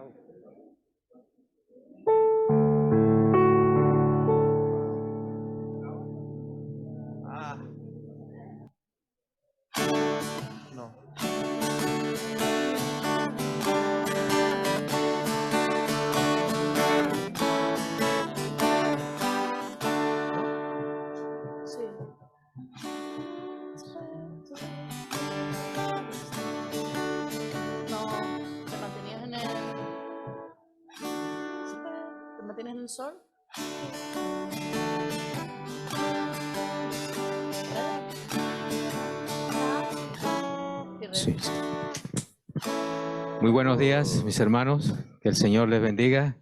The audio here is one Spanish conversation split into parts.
Ah, no. Sí. No, te mantenías en el. ¿Te mantienes en el sol? Sí. Muy buenos días, mis hermanos. Que el Señor les bendiga.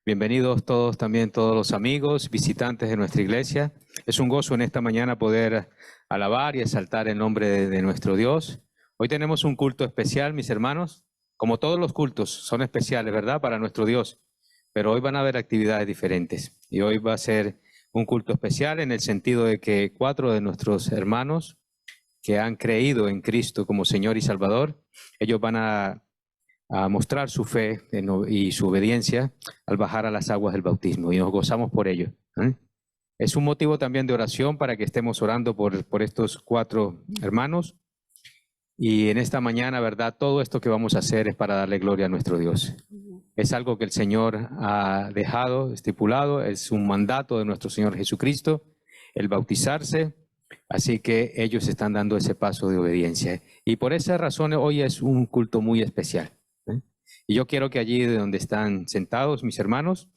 Bienvenidos todos, también todos los amigos, visitantes de nuestra iglesia. Es un gozo en esta mañana poder alabar y exaltar el nombre de nuestro Dios. Hoy tenemos un culto especial, mis hermanos. Como todos los cultos son especiales, ¿verdad? Para nuestro Dios. Pero hoy van a haber actividades diferentes. Y hoy va a ser un culto especial en el sentido de que 4 de nuestros hermanos que han creído en Cristo como Señor y Salvador, ellos van a mostrar su fe y su obediencia al bajar a las aguas del bautismo, y nos gozamos por ello. Es un motivo también de oración para que estemos orando por estos 4 hermanos, y en esta mañana, ¿verdad? Todo esto que vamos a hacer es para darle gloria a nuestro Dios. Es algo que el Señor ha dejado estipulado, es un mandato de nuestro Señor Jesucristo, el bautizarse. Así que ellos están dando ese paso de obediencia. Y por esa razón hoy es un culto muy especial. Y yo quiero que allí de donde están sentados mis hermanos,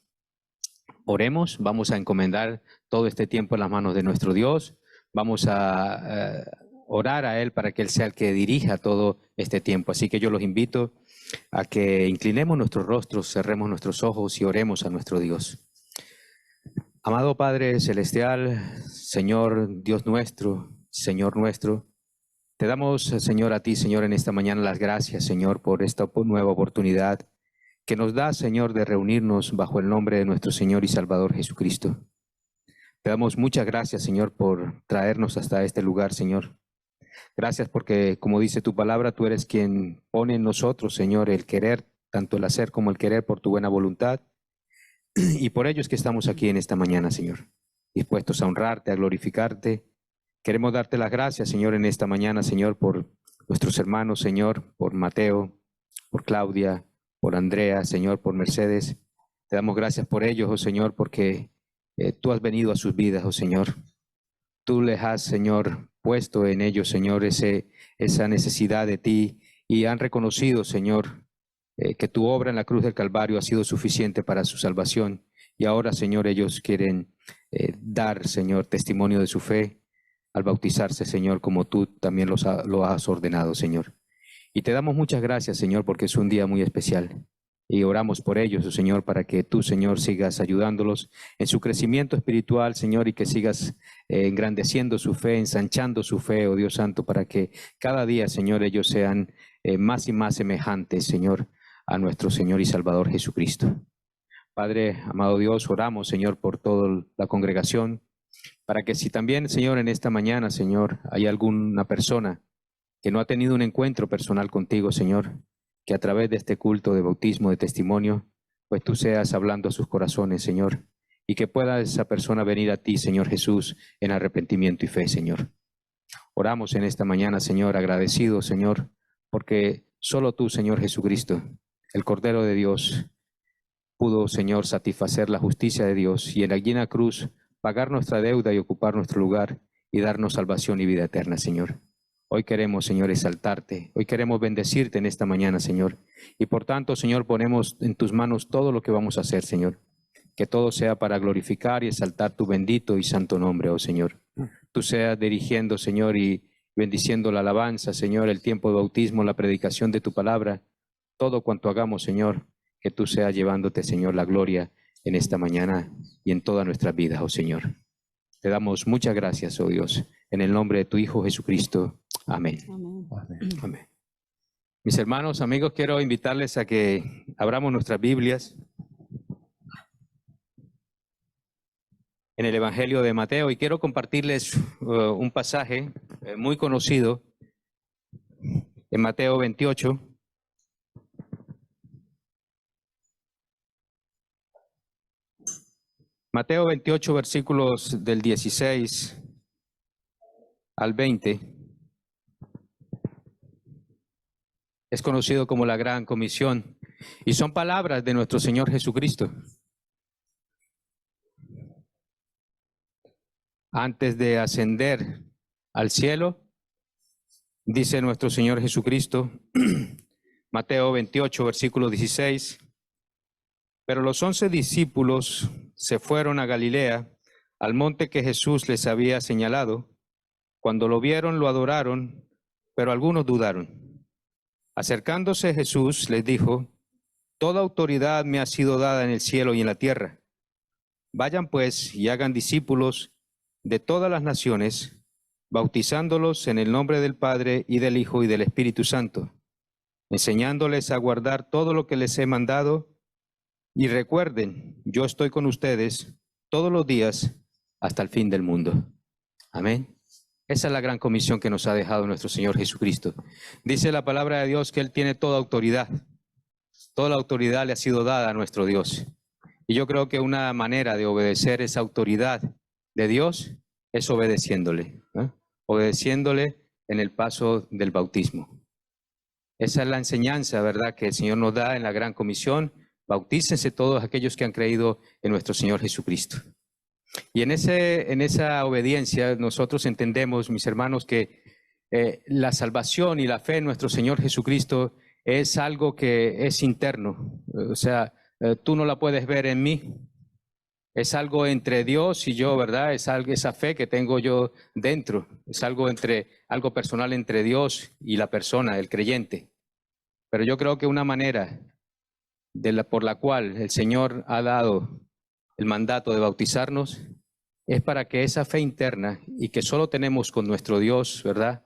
oremos. Vamos a encomendar todo este tiempo en las manos de nuestro Dios. Vamos a orar a Él para que Él sea el que dirija todo este tiempo. Así que yo los invito a que inclinemos nuestros rostros, cerremos nuestros ojos y oremos a nuestro Dios. Amado Padre Celestial, Señor Dios nuestro, Señor nuestro, te damos, Señor, a ti, Señor, en esta mañana las gracias, Señor, por esta nueva oportunidad que nos da, Señor, de reunirnos bajo el nombre de nuestro Señor y Salvador Jesucristo. Te damos muchas gracias, Señor, por traernos hasta este lugar, Señor. Gracias porque, como dice tu palabra, tú eres quien pone en nosotros, Señor, el querer, tanto el hacer como el querer por tu buena voluntad. Y por ello es que estamos aquí en esta mañana, Señor, dispuestos a honrarte, a glorificarte. Queremos darte las gracias, Señor, en esta mañana, Señor, por nuestros hermanos, Señor, por Mateo, por Claudia, por Andrea, Señor, por Mercedes. Te damos gracias por ellos, oh Señor, porque tú has venido a sus vidas, oh Señor. Tú les has, Señor, puesto en ellos, Señor, esa necesidad de ti, y han reconocido, Señor, que tu obra en la cruz del Calvario ha sido suficiente para su salvación. Y ahora, Señor, ellos quieren dar, Señor, testimonio de su fe al bautizarse, Señor, como tú también lo has ordenado, Señor. Y te damos muchas gracias, Señor, porque es un día muy especial. Y oramos por ellos, oh Señor, para que tú, Señor, sigas ayudándolos en su crecimiento espiritual, Señor, y que sigas engrandeciendo su fe, ensanchando su fe, oh Dios Santo, para que cada día, Señor, ellos sean más y más semejantes, Señor, a nuestro Señor y Salvador Jesucristo. Padre, amado Dios, oramos, Señor, por toda la congregación, para que si también, Señor, en esta mañana, Señor, hay alguna persona que no ha tenido un encuentro personal contigo, Señor, que a través de este culto de bautismo, de testimonio, pues tú seas hablando a sus corazones, Señor, y que pueda esa persona venir a ti, Señor Jesús, en arrepentimiento y fe, Señor. Oramos en esta mañana, Señor, agradecidos, Señor, porque solo tú, Señor Jesucristo, el Cordero de Dios, pudo, Señor, satisfacer la justicia de Dios y en allí en la cruz pagar nuestra deuda y ocupar nuestro lugar y darnos salvación y vida eterna, Señor. Hoy queremos, Señor, exaltarte. Hoy queremos bendecirte en esta mañana, Señor. Y por tanto, Señor, ponemos en tus manos todo lo que vamos a hacer, Señor. Que todo sea para glorificar y exaltar tu bendito y santo nombre, oh Señor. Tú seas dirigiendo, Señor, y bendiciendo la alabanza, Señor, el tiempo de bautismo, la predicación de tu palabra. Todo cuanto hagamos, Señor, que tú seas llevándote, Señor, la gloria en esta mañana y en toda nuestra vida, oh Señor. Te damos muchas gracias, oh Dios, en el nombre de tu Hijo Jesucristo. Amén. Amén. Amén. Mis hermanos, amigos, quiero invitarles a que abramos nuestras Biblias en el Evangelio de Mateo, y quiero compartirles un pasaje muy conocido en Mateo 28. Mateo 28, versículos del 16 al 20, es conocido como la Gran Comisión y son palabras de nuestro Señor Jesucristo. Antes de ascender al cielo, dice nuestro Señor Jesucristo, Mateo 28, versículo 16, pero los 11 discípulos se fueron a Galilea, al monte que Jesús les había señalado. Cuando lo vieron, lo adoraron, pero algunos dudaron. Acercándose Jesús les dijo, toda autoridad me ha sido dada en el cielo y en la tierra. Vayan pues y hagan discípulos de todas las naciones, bautizándolos en el nombre del Padre y del Hijo y del Espíritu Santo, enseñándoles a guardar todo lo que les he mandado, y recuerden, yo estoy con ustedes todos los días hasta el fin del mundo. Amén. Esa es la gran comisión que nos ha dejado nuestro Señor Jesucristo. Dice la palabra de Dios que Él tiene toda autoridad. Toda la autoridad le ha sido dada a nuestro Dios. Y yo creo que una manera de obedecer esa autoridad de Dios es obedeciéndole, ¿eh? Obedeciéndole en el paso del bautismo. Esa es la enseñanza, ¿verdad?, que el Señor nos da en la gran comisión. Bautícense todos aquellos que han creído en nuestro Señor Jesucristo. Y en esa obediencia nosotros entendemos, mis hermanos, que la salvación y la fe en nuestro Señor Jesucristo es algo que es interno. O sea, tú no la puedes ver en mí. Es algo entre Dios y yo, ¿verdad? Es algo, esa fe que tengo yo dentro. Es algo personal entre Dios y la persona, el creyente. Pero yo creo que una manera por la cual el Señor ha dado el mandato de bautizarnos es para que esa fe interna y que solo tenemos con nuestro Dios, ¿verdad?,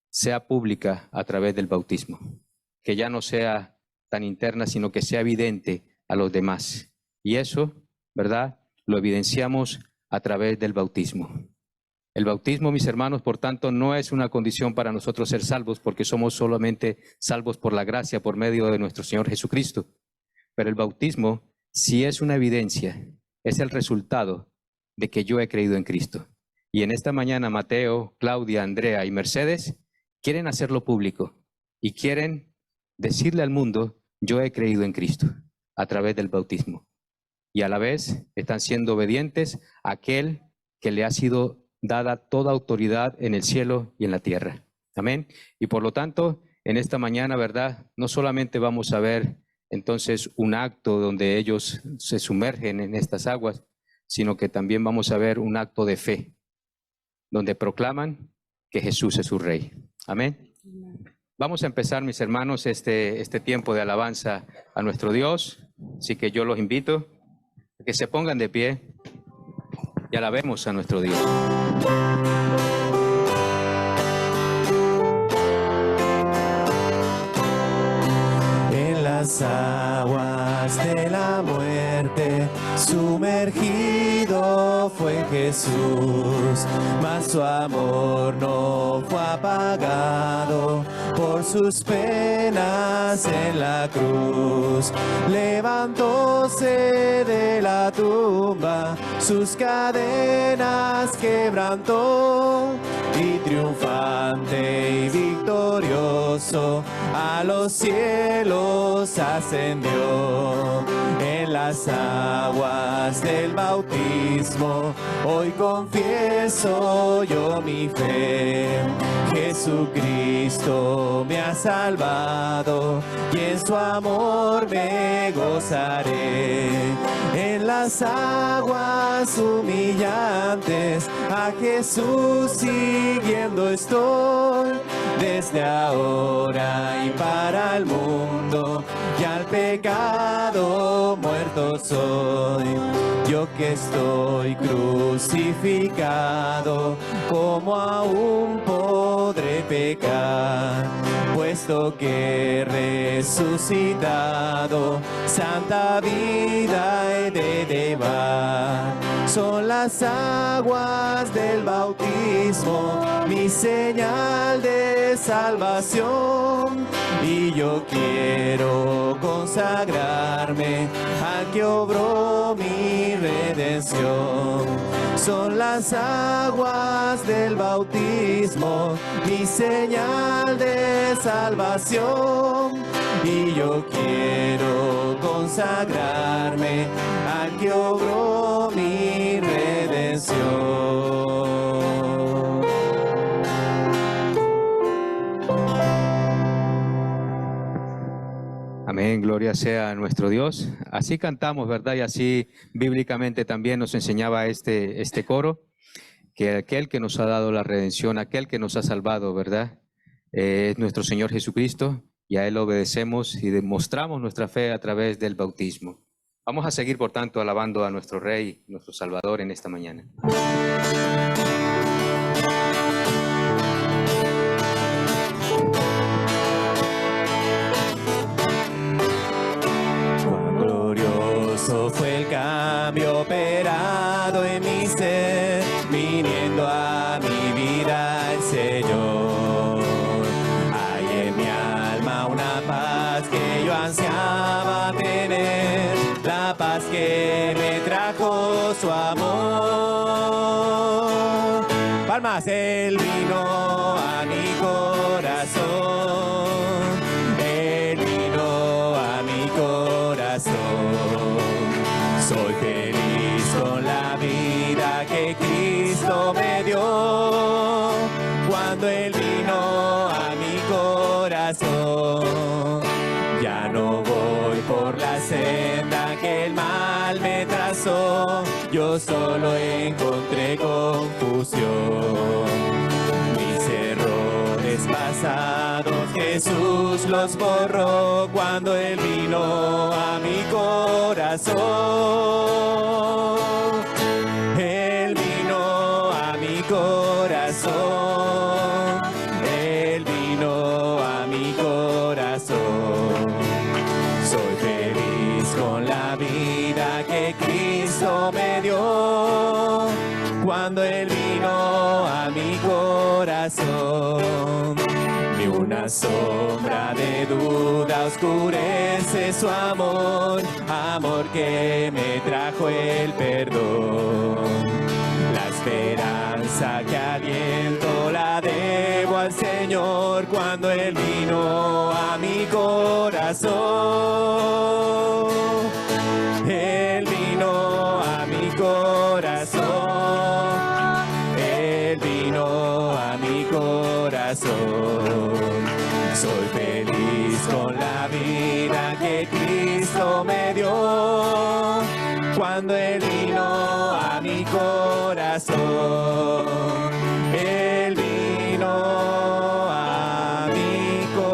sea pública a través del bautismo. Que ya no sea tan interna, sino que sea evidente a los demás. Y eso, ¿verdad?, lo evidenciamos a través del bautismo. El bautismo, mis hermanos, por tanto, no es una condición para nosotros ser salvos, porque somos solamente salvos por la gracia, por medio de nuestro Señor Jesucristo. Pero el bautismo sí es una evidencia, es el resultado de que yo he creído en Cristo. Y en esta mañana Mateo, Claudia, Andrea y Mercedes quieren hacerlo público y quieren decirle al mundo, yo he creído en Cristo a través del bautismo. Y a la vez están siendo obedientes a aquel que le ha sido dada toda autoridad en el cielo y en la tierra. Amén. Y por lo tanto, en esta mañana, ¿verdad?, no solamente vamos a ver entonces un acto donde ellos se sumergen en estas aguas, sino que también vamos a ver un acto de fe, donde proclaman que Jesús es su Rey. Amén. Vamos a empezar, mis hermanos, este tiempo de alabanza a nuestro Dios. Así que yo los invito a que se pongan de pie y alabemos a nuestro Dios. Las aguas de la muerte, sumergido fue Jesús, mas su amor no fue apagado por sus penas en la cruz. Levantóse de la tumba, sus cadenas quebrantó, y triunfante y victorioso a los cielos ascendió. En las aguas del bautismo hoy confieso yo mi fe. Jesucristo me ha salvado y en su amor me gozaré. En las aguas humillantes a Jesús siguiendo estoy, desde ahora y para el mundo, y al pecado muerto soy. Yo que estoy crucificado, ¿cómo aún podré pecar, puesto que resucitado, santa vida he de llevar. Son las aguas del bautismo, mi señal de salvación, y yo quiero consagrarme a que obró mi redención. Son las aguas del bautismo, mi señal de salvación, y yo quiero consagrarme a que obró mi redención. Amén, gloria sea a nuestro Dios. Así cantamos, ¿verdad? Y así bíblicamente también nos enseñaba este coro, que aquel que nos ha dado la redención, aquel que nos ha salvado, ¿verdad? Es nuestro Señor Jesucristo, y a Él obedecemos y demostramos nuestra fe a través del bautismo. Vamos a seguir, por tanto, alabando a nuestro Rey, nuestro Salvador en esta mañana. Fue el cambio operado en mi ser, viniendo a mi vida el Señor. Hay en mi alma una paz que yo ansiaba tener, la paz que me trajo su amor. Palmas, Él vino a mi corazón, Él vino a mi corazón. Soy feliz con la vida que Cristo me dio, cuando Él vino a mi corazón. Ya no voy por la senda que el mal me trazó, yo solo encontré confusión. Mis errores pasados Jesús los borró, cuando Él vino a mi corazón. Él vino a mi corazón, Él vino a mi corazón. Soy feliz con la vida que Cristo me dio, cuando Él vino a mi corazón. Ni una sombra de duda oscurece su amor, amor que me trajo el perdón. La esperanza que aliento la debo al Señor, cuando Él vino a mi corazón. Él vino a mi corazón, Él vino a mi corazón. Soy feliz con la vida que Cristo me dio, cuando Él vino a mi corazón. Él vino a mi corazón.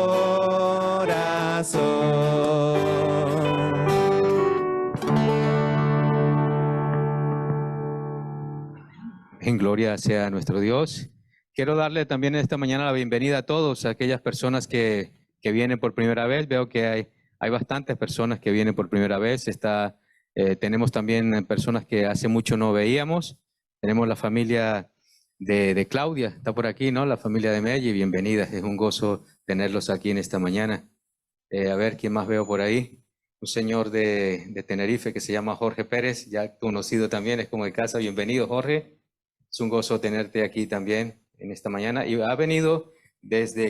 En gloria sea a nuestro Dios. Quiero darle también esta mañana la bienvenida a todos, a aquellas personas que vienen por primera vez. Veo que hay bastantes personas que vienen por primera vez. Tenemos también personas que hace mucho no veíamos. Tenemos la familia de Claudia, está por aquí, ¿no? La familia de Melli, bienvenidas. Es un gozo tenerlos aquí en esta mañana. A ver, ¿quién más veo por ahí? Un señor de Tenerife que se llama Jorge Pérez, ya conocido también, es como de casa. Bienvenido, Jorge. Es un gozo tenerte aquí también en esta mañana. Y ha venido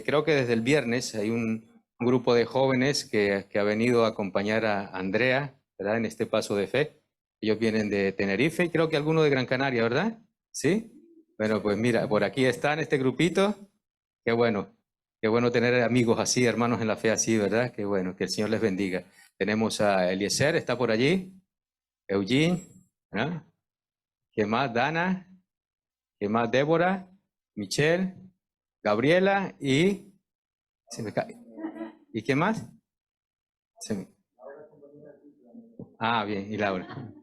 creo que desde el viernes, hay un grupo de jóvenes que ha venido a acompañar a Andrea, ¿verdad? En este paso de fe. Ellos vienen de Tenerife y creo que alguno de Gran Canaria, ¿verdad? ¿Sí? Bueno, pues mira, por aquí están este grupito. Qué bueno tener amigos así, hermanos en la fe así, ¿verdad? Qué bueno, que el Señor les bendiga. Tenemos a Eliezer, está por allí. Eugene, ¿ah? ¿Qué más? Dana. ¿Qué más? Débora, Michelle, Gabriela y... ¿Y qué más? Ah, bien, y Laura.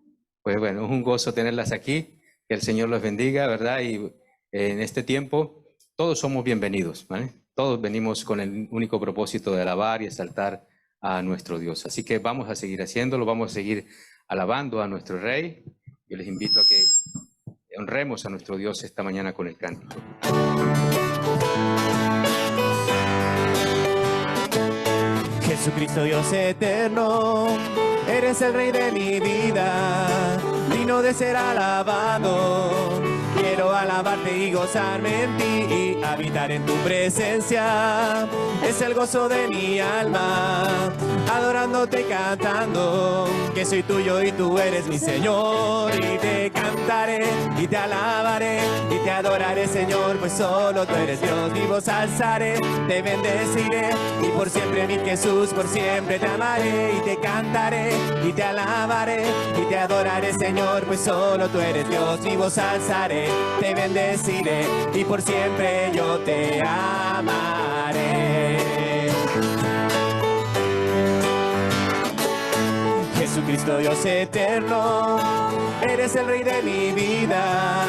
Pues bueno, es un gozo tenerlas aquí, que el Señor los bendiga, ¿verdad? Y en este tiempo todos somos bienvenidos, ¿vale? Todos venimos con el único propósito de alabar y exaltar a nuestro Dios. Así que vamos a seguir haciéndolo, vamos a seguir alabando a nuestro Rey. Yo les invito a que honremos a nuestro Dios esta mañana con el cántico. Jesucristo Dios eterno, eres el Rey de mi vida, digno de ser alabado. Quiero alabarte y gozarme en ti y habitar en tu presencia. Es el gozo de mi alma, adorándote, cantando, que soy tuyo y tú eres mi Señor. Y te cantaré y te alabaré y te adoraré, Señor, pues solo tú eres Dios. Mi voz alzaré, te bendeciré y por siempre, mi Jesús, por siempre te amaré. Y te cantaré y te alabaré y te adoraré, Señor, pues solo tú eres Dios. Mi voz alzaré, te bendeciré y por siempre yo te amaré. Jesucristo Dios eterno, eres el Rey de mi vida,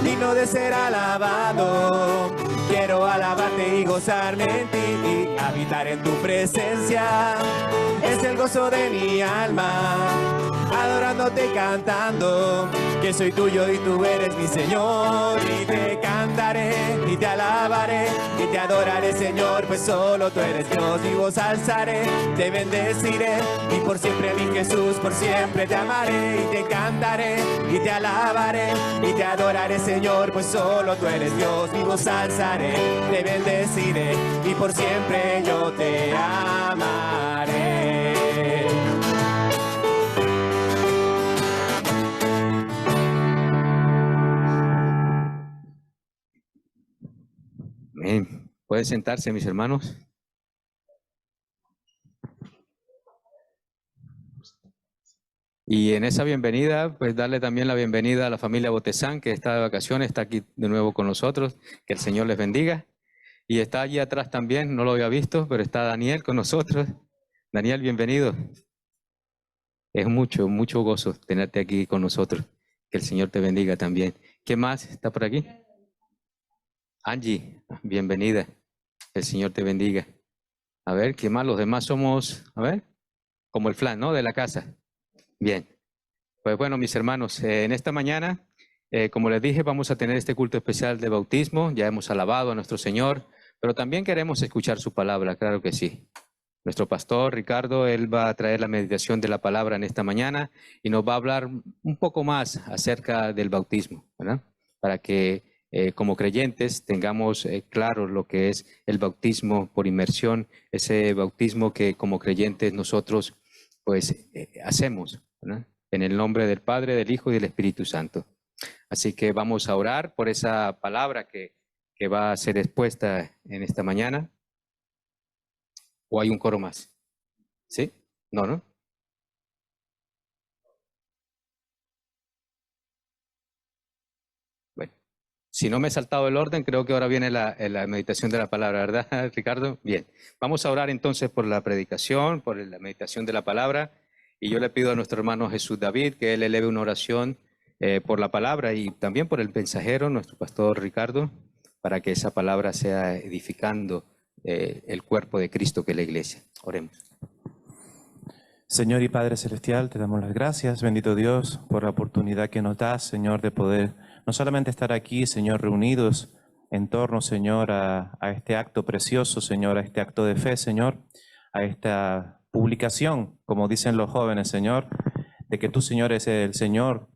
digno de ser alabado. Quiero alabarte y gozarme en ti y habitar en tu presencia. Es el gozo de mi alma, adorándote, cantando, que soy tuyo y tú eres mi Señor. Y te cantaré y te alabaré y te adoraré, Señor, pues solo tú eres Dios. Mi voz alzaré, te bendeciré y por siempre, mi Jesús, por siempre te amaré. Y te cantaré y te alabaré y te adoraré, Señor, pues solo tú eres Dios. Mi voz alzaré, te bendeciré y por siempre yo te amaré. Amén. Pueden sentarse, mis hermanos. Y en esa bienvenida, pues darle también la bienvenida a la familia Botezán, que está de vacaciones, está aquí de nuevo con nosotros. Que el Señor les bendiga. Y está allí atrás también, no lo había visto, pero está Daniel con nosotros. Daniel, bienvenido. Es mucho gozo tenerte aquí con nosotros. Que el Señor te bendiga también. ¿Qué más está por aquí? Angie, bienvenida. El Señor te bendiga. A ver, ¿qué más? Los demás somos, a ver, como el flan, ¿no? De la casa. Bien. Pues bueno, mis hermanos, en esta mañana, como les dije, vamos a tener este culto especial de bautismo. Ya hemos alabado a nuestro Señor, pero también queremos escuchar su palabra, claro que sí. Nuestro pastor Ricardo, él va a traer la meditación de la palabra en esta mañana y nos va a hablar un poco más acerca del bautismo, ¿verdad? Para que como creyentes tengamos claro lo que es el bautismo por inmersión, ese bautismo que como creyentes nosotros pues hacemos, ¿verdad? En el nombre del Padre, del Hijo y del Espíritu Santo. Así que vamos a orar por esa palabra que va a ser expuesta en esta mañana. ¿O hay un coro más? ¿Sí? ¿No? Bueno, si no me he saltado el orden, creo que ahora viene la meditación de la palabra, ¿verdad, Ricardo? Bien, vamos a orar entonces por la predicación, por la meditación de la palabra, y yo le pido a nuestro hermano Jesús David que él eleve una oración por la palabra y también por el mensajero, nuestro pastor Ricardo, para que esa palabra sea edificando el cuerpo de Cristo que es la iglesia. Oremos. Señor y Padre Celestial, te damos las gracias, bendito Dios, por la oportunidad que nos das, Señor, de poder no solamente estar aquí, Señor, reunidos en torno, Señor, a este acto precioso, Señor, a este acto de fe, Señor, a esta publicación, como dicen los jóvenes, Señor, de que tú, Señor, eres el Señor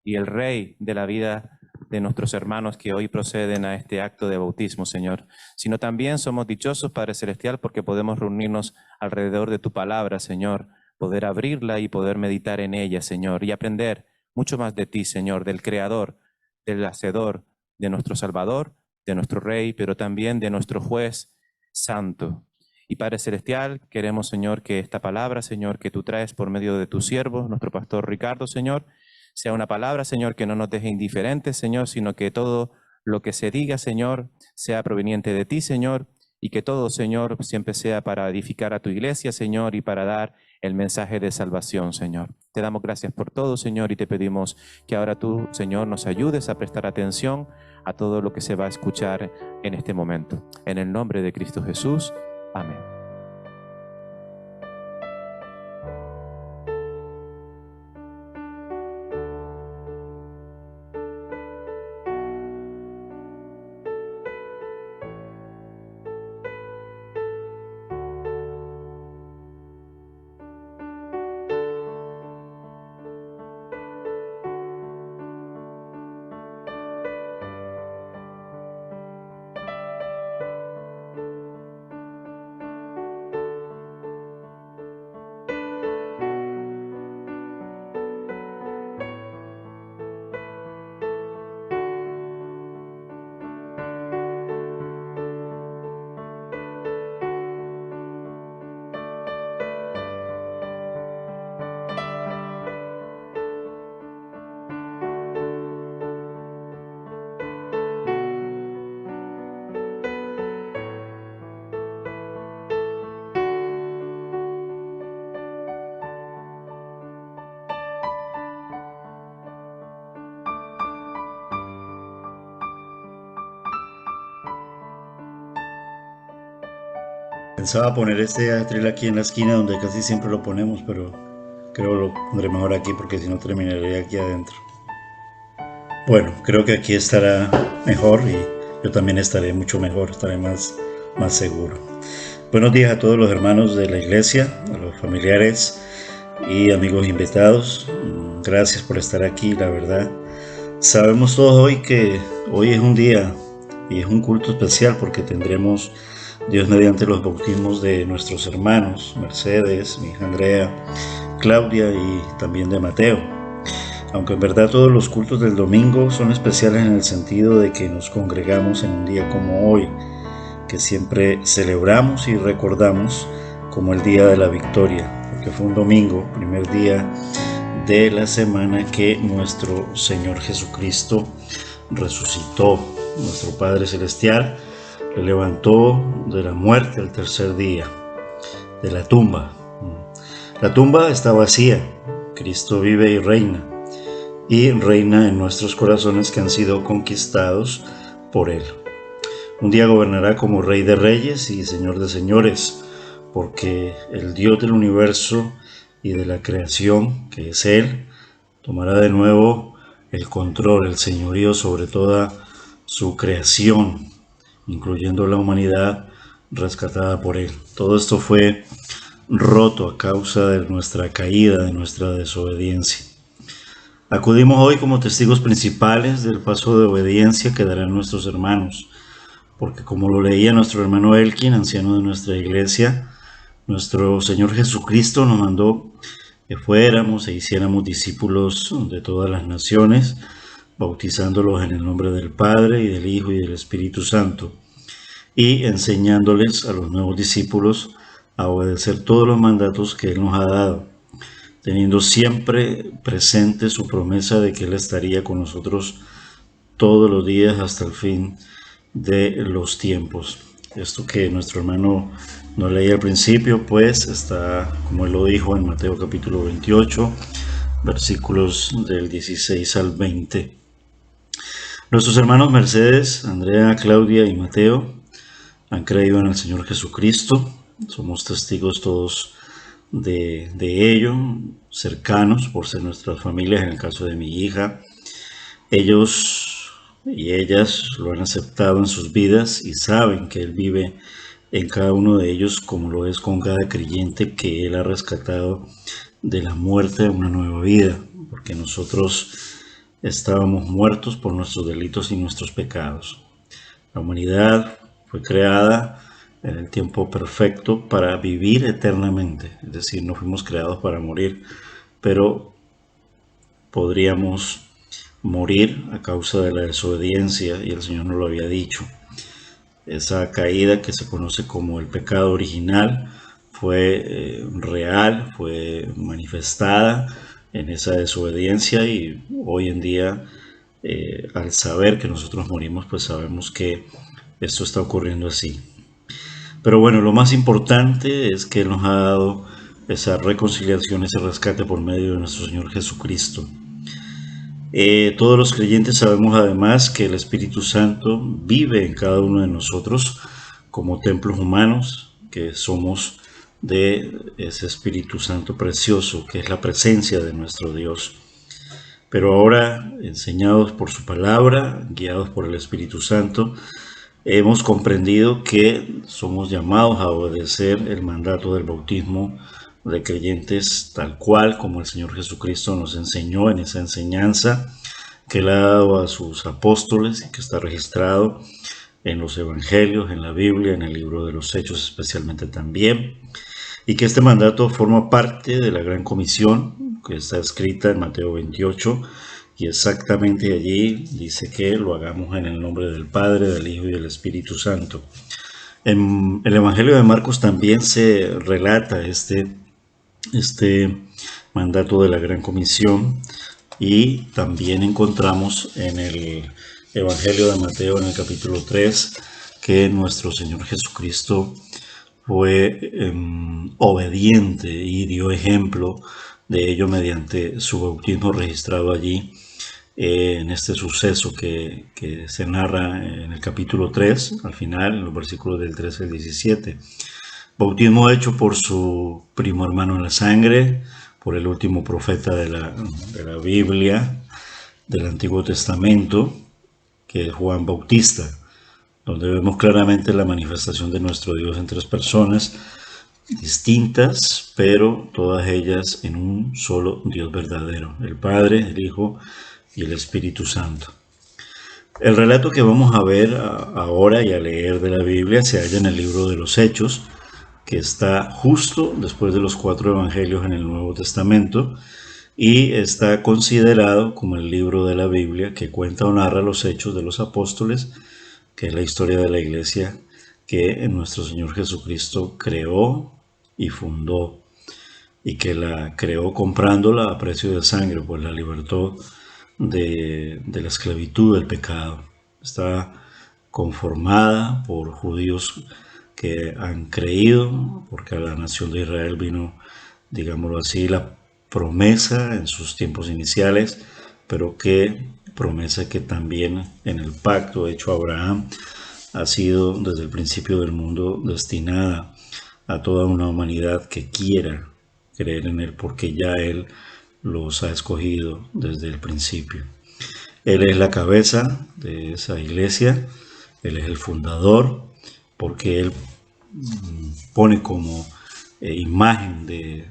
y el Rey de la vida de nuestros hermanos que hoy proceden a este acto de bautismo, Señor, sino también somos dichosos, Padre Celestial, porque podemos reunirnos alrededor de tu palabra, Señor, poder abrirla y poder meditar en ella, Señor, y aprender mucho más de ti, Señor, del Creador, del Hacedor, de nuestro Salvador, de nuestro Rey, pero también de nuestro Juez Santo. Y Padre Celestial, queremos, Señor, que esta palabra, Señor, que tú traes por medio de tu siervo, nuestro pastor Ricardo, Señor, sea una palabra, Señor, que no nos deje indiferentes, Señor, sino que todo lo que se diga, Señor, sea proveniente de ti, Señor, y que todo, Señor, siempre sea para edificar a tu iglesia, Señor, y para dar el mensaje de salvación, Señor. Te damos gracias por todo, Señor, y te pedimos que ahora tú, Señor, nos ayudes a prestar atención a todo lo que se va a escuchar en este momento. En el nombre de Cristo Jesús. Amén. Pensaba poner este atril aquí en la esquina donde casi siempre lo ponemos, pero creo lo pondré mejor aquí porque si no terminaría aquí adentro. Bueno, creo que aquí estará mejor y yo también estaré mucho mejor, estaré más seguro. Buenos días a todos los hermanos de la iglesia, a los familiares y amigos invitados. Gracias por estar aquí, la verdad. Sabemos todos hoy que hoy es un día y es un culto especial porque tendremos, Dios mediante, los bautismos de nuestros hermanos, Mercedes, mi hija Andrea, Claudia y también de Mateo. Aunque en verdad todos los cultos del domingo son especiales en el sentido de que nos congregamos en un día como hoy, que siempre celebramos y recordamos como el día de la victoria, porque fue un domingo, primer día de la semana que nuestro Señor Jesucristo resucitó. Nuestro Padre Celestial le levantó de la muerte al tercer día, de la tumba. La tumba está vacía, Cristo vive y reina en nuestros corazones que han sido conquistados por Él. Un día gobernará como Rey de Reyes y Señor de Señores, porque el Dios del universo y de la creación, que es Él, tomará de nuevo el control, el señorío sobre toda su creación, incluyendo la humanidad rescatada por Él. Todo esto fue roto a causa de nuestra caída, de nuestra desobediencia. Acudimos hoy como testigos principales del paso de obediencia que darán nuestros hermanos, porque como lo leía nuestro hermano Elkin, anciano de nuestra iglesia, nuestro Señor Jesucristo nos mandó que fuéramos e hiciéramos discípulos de todas las naciones, bautizándolos en el nombre del Padre y del Hijo y del Espíritu Santo, y enseñándoles a los nuevos discípulos a obedecer todos los mandatos que Él nos ha dado, teniendo siempre presente su promesa de que Él estaría con nosotros todos los días hasta el fin de los tiempos. Esto que nuestro hermano nos leía al principio, pues está, como Él lo dijo, en Mateo capítulo 28, versículos del 16 al 20. Nuestros hermanos Mercedes, Andrea, Claudia y Mateo han creído en el Señor Jesucristo. Somos testigos todos de ello, cercanos por ser nuestras familias. En el caso de mi hija, ellos y ellas lo han aceptado en sus vidas y saben que Él vive en cada uno de ellos, como lo es con cada creyente que Él ha rescatado de la muerte a una nueva vida, porque nosotros estábamos muertos por nuestros delitos y nuestros pecados. La humanidad fue creada en el tiempo perfecto para vivir eternamente, es decir, no fuimos creados para morir, pero podríamos morir a causa de la desobediencia y el Señor nos lo había dicho. Esa caída que se conoce como el pecado original fue real, fue manifestada en esa desobediencia y hoy en día al saber que nosotros morimos, pues sabemos que esto está ocurriendo así. Pero bueno, lo más importante es que Él nos ha dado esa reconciliación, ese rescate por medio de nuestro Señor Jesucristo. Todos los creyentes sabemos además que el Espíritu Santo vive en cada uno de nosotros como templos humanos, que somos de ese Espíritu Santo precioso, que es la presencia de nuestro Dios. Pero ahora, enseñados por su palabra, guiados por el Espíritu Santo, hemos comprendido que somos llamados a obedecer el mandato del bautismo de creyentes tal cual como el Señor Jesucristo nos enseñó en esa enseñanza que Él ha dado a sus apóstoles y que está registrado en los evangelios, en la Biblia, en el libro de los Hechos especialmente también, y que este mandato forma parte de la Gran Comisión que está escrita en Mateo 28, y exactamente allí dice que lo hagamos en el nombre del Padre, del Hijo y del Espíritu Santo. En el Evangelio de Marcos también se relata este mandato de la Gran Comisión, y también encontramos en el Evangelio de Mateo, en el capítulo 3, que nuestro Señor Jesucristo fue obediente y dio ejemplo de ello mediante su bautismo registrado allí en este suceso que se narra en el capítulo 3, al final, en los versículos del 13 al 17. Bautismo hecho por su primo hermano en la sangre, por el último profeta de la Biblia, del Antiguo Testamento, que es Juan Bautista, donde vemos claramente la manifestación de nuestro Dios en tres personas distintas, pero todas ellas en un solo Dios verdadero, el Padre, el Hijo y el Espíritu Santo. El relato que vamos a ver ahora y a leer de la Biblia se halla en el libro de los Hechos, que está justo después de los 4 evangelios en el Nuevo Testamento, y está considerado como el libro de la Biblia que cuenta o narra los hechos de los apóstoles, que es la historia de la iglesia que nuestro Señor Jesucristo creó y fundó, y que la creó comprándola a precio de sangre, pues la libertó de la esclavitud del pecado. Está conformada por judíos que han creído, porque a la nación de Israel vino, digámoslo así, la promesa en sus tiempos iniciales, pero que promesa que también en el pacto hecho a Abraham ha sido desde el principio del mundo destinada a toda una humanidad que quiera creer en Él, porque ya Él los ha escogido desde el principio. Él es la cabeza de esa iglesia, Él es el fundador, porque Él pone como imagen de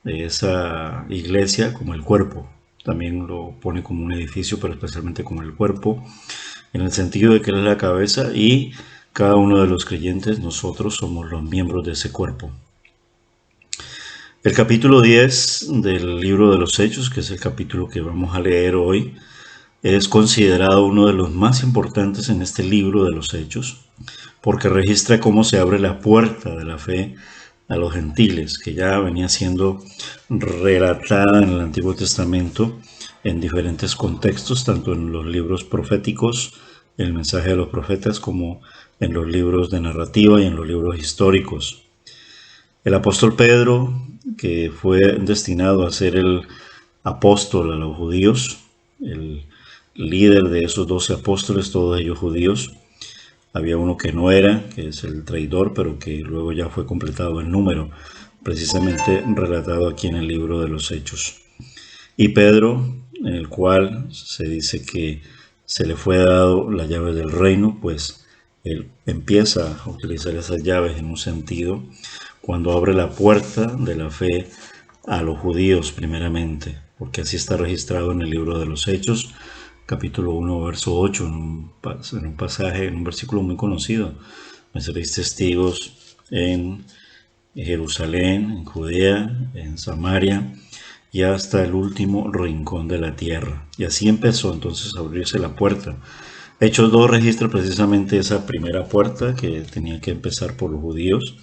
esa iglesia como el cuerpo. También lo pone como un edificio, pero especialmente como el cuerpo, en el sentido de que Él es la cabeza y cada uno de los creyentes, nosotros somos los miembros de ese cuerpo. El capítulo 10 del libro de los Hechos, que es el capítulo que vamos a leer hoy, es considerado uno de los más importantes en este libro de los Hechos, porque registra cómo se abre la puerta de la fe a los gentiles, que ya venía siendo relatada en el Antiguo Testamento en diferentes contextos, tanto en los libros proféticos, el mensaje de los profetas, como en los libros de narrativa y en los libros históricos. El apóstol Pedro, que fue destinado a ser el apóstol a los judíos, el líder de esos 12 apóstoles, todos ellos judíos. Había uno que no era, que es el traidor, pero que luego ya fue completado el número, precisamente relatado aquí en el libro de los Hechos. Y Pedro, en el cual se dice que se le fue dado la llave del reino, pues él empieza a utilizar esas llaves en un sentido cuando abre la puerta de la fe a los judíos primeramente, porque así está registrado en el libro de los Hechos, capítulo 1, verso 8, en un pasaje, en un versículo muy conocido. Me seréis testigos en Jerusalén, en Judea, en Samaria y hasta el último rincón de la tierra. Y así empezó entonces a abrirse la puerta. Hechos 2 registra precisamente esa primera puerta que tenía que empezar por los judíos.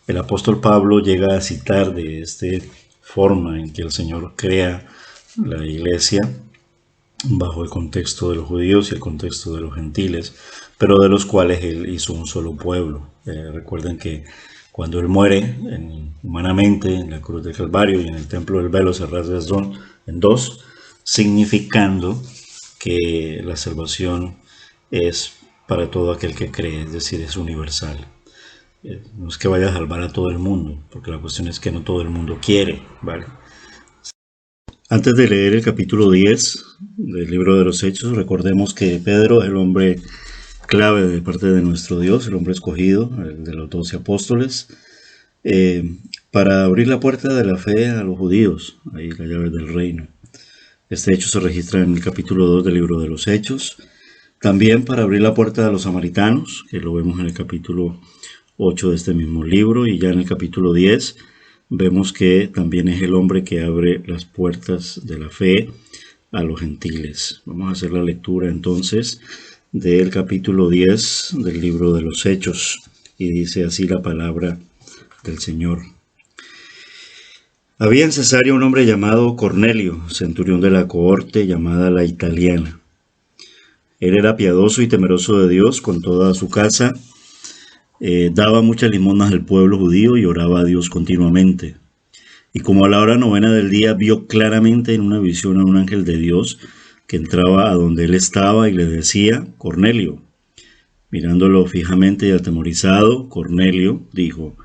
El apóstol Pablo llega a citar de esta forma en que el Señor crea la iglesia bajo el contexto de los judíos y el contexto de los gentiles, pero de los cuales él hizo un solo pueblo. Recuerden que cuando él muere humanamente en la cruz del Calvario y en el templo del velo se rasga en dos, significando que la salvación es para todo aquel que cree, es decir, es universal. No es que vaya a salvar a todo el mundo, porque la cuestión es que no todo el mundo quiere, ¿vale? Antes de leer el capítulo 10 del libro de los Hechos, recordemos que Pedro es el hombre clave de parte de nuestro Dios, el hombre escogido, el de los 12 apóstoles, para abrir la puerta de la fe a los judíos, ahí la llave del reino. Este hecho se registra en el capítulo 2 del libro de los Hechos. También para abrir la puerta a los samaritanos, que lo vemos en el capítulo 8 de este mismo libro, y ya en el capítulo 10 vemos que también es el hombre que abre las puertas de la fe a los gentiles. Vamos a hacer la lectura entonces del capítulo 10 del libro de los Hechos, y dice así la palabra del Señor. Había en Cesarea un hombre llamado Cornelio, centurión de la cohorte llamada la Italiana. Él era piadoso y temeroso de Dios con toda su casa, daba muchas limosnas al pueblo judío y oraba a Dios continuamente. Y como a la hora 9 del día vio claramente en una visión a un ángel de Dios que entraba a donde él estaba y le decía, Cornelio. Mirándolo fijamente y atemorizado, Cornelio dijo,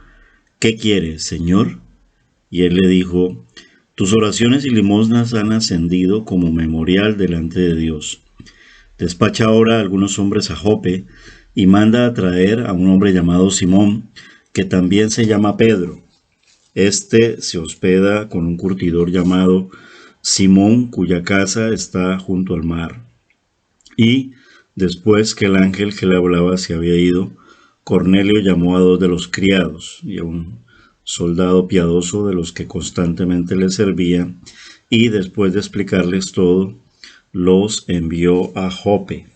¿qué quieres, Señor? Y él le dijo, tus oraciones y limosnas han ascendido como memorial delante de Dios. Despacha ahora a algunos hombres a Jope y manda a traer a un hombre llamado Simón, que también se llama Pedro. Este se hospeda con un curtidor llamado Simón, cuya casa está junto al mar. Y después que el ángel que le hablaba se había ido, Cornelio llamó a 2 de los criados y a un soldado piadoso de los que constantemente le servían, y después de explicarles todo, los envió a Jope.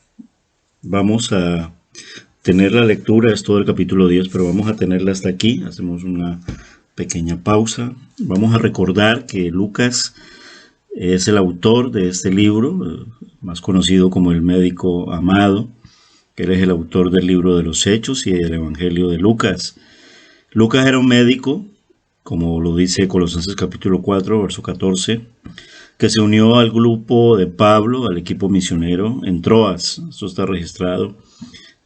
Vamos a tener la lectura, es todo el capítulo 10, pero vamos a tenerla hasta aquí. Hacemos una pequeña pausa. Vamos a recordar que Lucas es el autor de este libro, más conocido como el médico amado. Él es el autor del libro de los Hechos y del Evangelio de Lucas. Lucas era un médico, como lo dice Colosenses capítulo 4, verso 14, que se unió al grupo de Pablo, al equipo misionero en Troas. Esto está registrado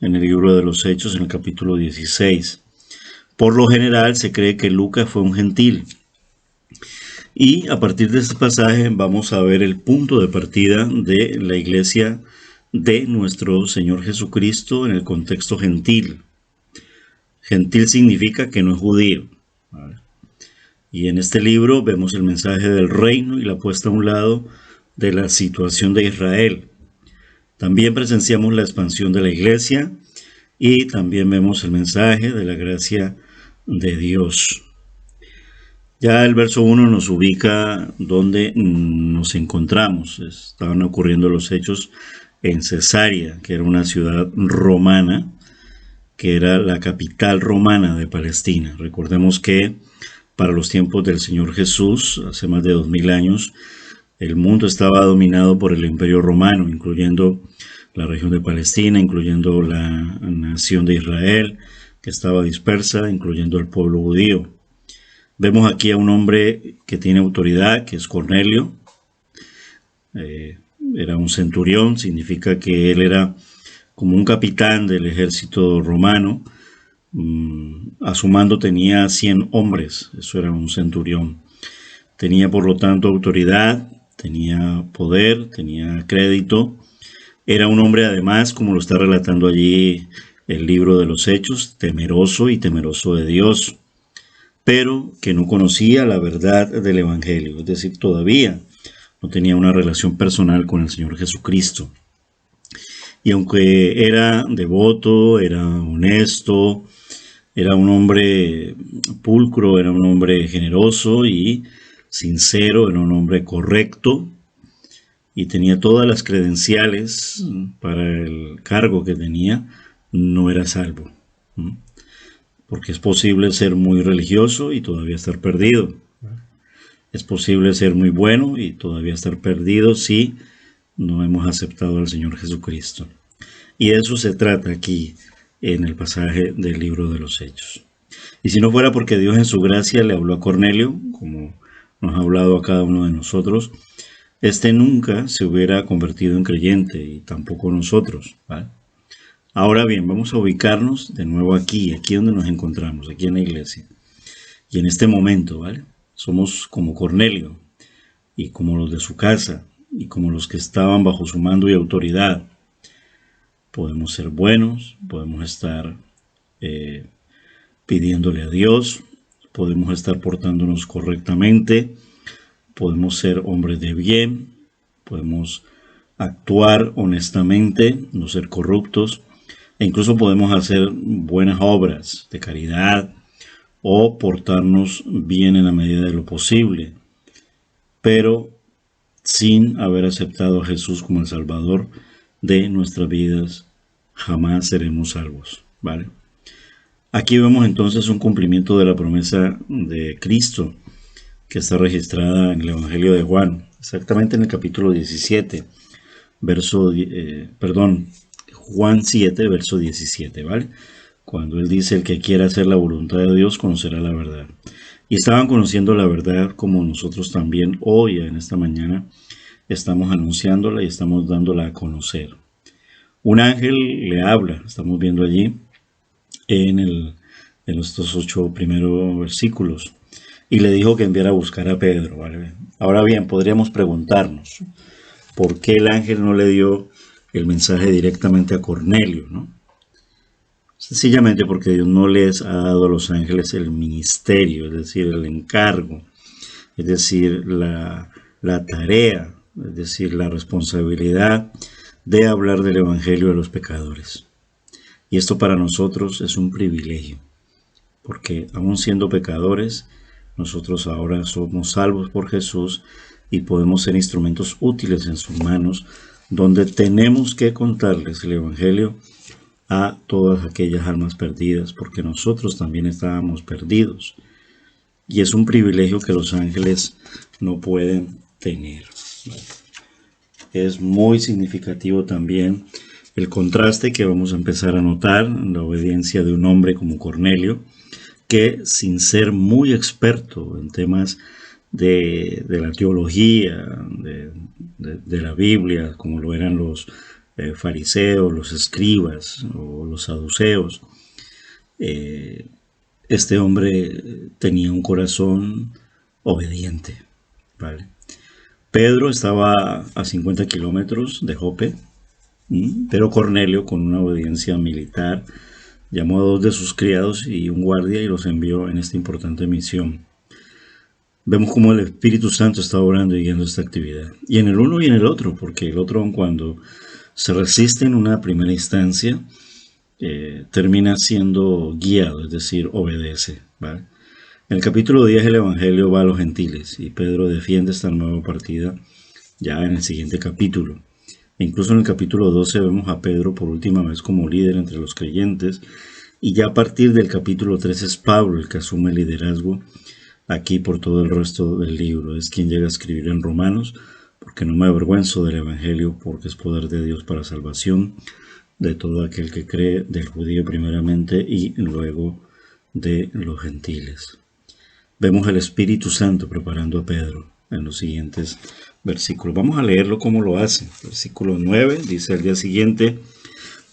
en el libro de los Hechos, en el capítulo 16. Por lo general se cree que Lucas fue un gentil. Y a partir de este pasaje vamos a ver el punto de partida de la iglesia de nuestro Señor Jesucristo en el contexto gentil. Gentil significa que no es judío, ¿vale? Y en este libro vemos el mensaje del reino y la puesta a un lado de la situación de Israel. También presenciamos la expansión de la iglesia y también vemos el mensaje de la gracia de Dios. Ya el verso 1 nos ubica donde nos encontramos. Estaban ocurriendo los hechos en Cesarea, que era una ciudad romana, que era la capital romana de Palestina. Recordemos que para los tiempos del Señor Jesús, hace más de 2000 años, el mundo estaba dominado por el Imperio Romano, incluyendo la región de Palestina, incluyendo la nación de Israel, que estaba dispersa, incluyendo el pueblo judío. Vemos aquí a un hombre que tiene autoridad, que es Cornelio. Era un centurión, significa que él era como un capitán del ejército romano. A su mando tenía 100 hombres, eso era un centurión. Tenía por lo tanto autoridad, tenía poder, tenía crédito. Era un hombre además, como lo está relatando allí el libro de los Hechos, temeroso y temeroso de Dios, pero que no conocía la verdad del Evangelio, es decir, todavía no tenía una relación personal con el Señor Jesucristo. Y aunque era devoto, era honesto, era un hombre pulcro, era un hombre generoso y sincero, era un hombre correcto y tenía todas las credenciales para el cargo que tenía, no era salvo. Porque es posible ser muy religioso y todavía estar perdido. Es posible ser muy bueno y todavía estar perdido si no hemos aceptado al Señor Jesucristo. Y de eso se trata aquí en el pasaje del libro de los Hechos. Y si no fuera porque Dios en su gracia le habló a Cornelio, como nos ha hablado a cada uno de nosotros, este nunca se hubiera convertido en creyente y tampoco nosotros, ¿vale? Ahora bien, vamos a ubicarnos de nuevo aquí donde nos encontramos, aquí en la iglesia. Y en este momento, ¿vale? Somos como Cornelio y como los de su casa y como los que estaban bajo su mando y autoridad. Podemos ser buenos, podemos estar pidiéndole a Dios, podemos estar portándonos correctamente, podemos ser hombres de bien, podemos actuar honestamente, no ser corruptos, e incluso podemos hacer buenas obras de caridad o portarnos bien en la medida de lo posible, pero sin haber aceptado a Jesús como el Salvador de nuestras vidas, jamás seremos salvos, ¿vale? Aquí vemos entonces un cumplimiento de la promesa de Cristo que está registrada en el Evangelio de Juan, exactamente en el capítulo 17, Juan 7, verso 17, ¿vale? Cuando él dice, el que quiera hacer la voluntad de Dios conocerá la verdad. Y estaban conociendo la verdad como nosotros también hoy, en esta mañana, estamos anunciándola y estamos dándola a conocer. Un ángel le habla, estamos viendo allí, en estos 8 primeros versículos, y le dijo que enviara a buscar a Pedro, ¿vale? Ahora bien, podríamos preguntarnos, ¿por qué el ángel no le dio el mensaje directamente a Cornelio, ¿no? Sencillamente porque Dios no les ha dado a los ángeles el ministerio, es decir, el encargo, es decir, la tarea, es decir, la responsabilidad de hablar del evangelio a los pecadores. Y esto para nosotros es un privilegio, porque aún siendo pecadores, nosotros ahora somos salvos por Jesús y podemos ser instrumentos útiles en sus manos, donde tenemos que contarles el evangelio a todas aquellas almas perdidas, porque nosotros también estábamos perdidos. Y es un privilegio que los ángeles no pueden tener. Es muy significativo también el contraste que vamos a empezar a notar en la obediencia de un hombre como Cornelio, que sin ser muy experto en temas de la teología, de la Biblia, como lo eran los fariseos, los escribas o los saduceos, este hombre tenía un corazón obediente, ¿vale? Pedro estaba a 50 kilómetros de Jope, pero Cornelio, con una obediencia militar, llamó a 2 de sus criados y un guardia y los envió en esta importante misión. Vemos cómo el Espíritu Santo está obrando y guiando esta actividad. Y en el uno y en el otro, porque el otro, cuando se resiste en una primera instancia, termina siendo guiado, es decir, obedece, ¿vale? En el capítulo 10 el Evangelio va a los gentiles y Pedro defiende esta nueva partida ya en el siguiente capítulo. E incluso en el capítulo 12 vemos a Pedro por última vez como líder entre los creyentes, y ya a partir del capítulo 13 es Pablo el que asume el liderazgo aquí por todo el resto del libro. Es quien llega a escribir en Romanos, porque no me avergüenzo del Evangelio, porque es poder de Dios para salvación de todo aquel que cree, del judío primeramente y luego de los gentiles. Vemos el Espíritu Santo preparando a Pedro en los siguientes versículos. Vamos a leerlo como lo hace. Versículo 9 dice: al día siguiente,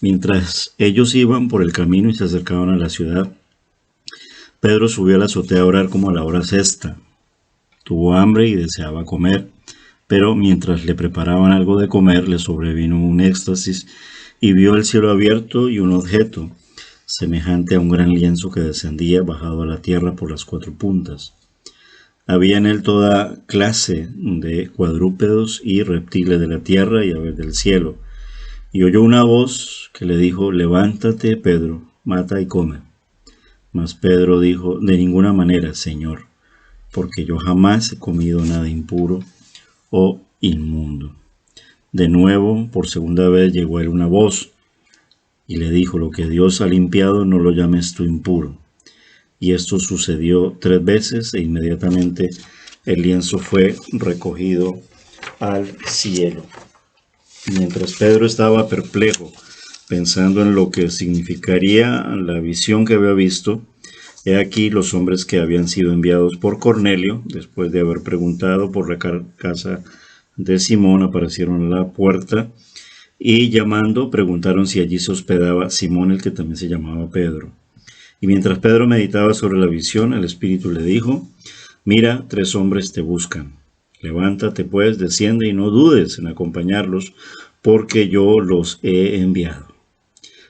mientras ellos iban por el camino y se acercaban a la ciudad, Pedro subió a la azotea a orar como a la hora sexta. Tuvo hambre y deseaba comer, pero mientras le preparaban algo de comer, le sobrevino un éxtasis y vio el cielo abierto y un objeto semejante a un gran lienzo que descendía bajado a la tierra por las 4 puntas. Había en él toda clase de cuadrúpedos y reptiles de la tierra y aves del cielo. Y oyó una voz que le dijo: levántate, Pedro, mata y come. Mas Pedro dijo: de ninguna manera, Señor, porque yo jamás he comido nada impuro o inmundo. De nuevo, por segunda vez, llegó a él una voz y le dijo: lo que Dios ha limpiado, no lo llames tú impuro. Y esto sucedió 3 veces e inmediatamente el lienzo fue recogido al cielo. Mientras Pedro estaba perplejo, pensando en lo que significaría la visión que había visto, he aquí los hombres que habían sido enviados por Cornelio, después de haber preguntado por la casa de Simón, aparecieron a la puerta y llamando preguntaron si allí se hospedaba Simón, el que también se llamaba Pedro. Y mientras Pedro meditaba sobre la visión, el Espíritu le dijo: mira, 3 hombres te buscan. Levántate pues, desciende y no dudes en acompañarlos, porque yo los he enviado.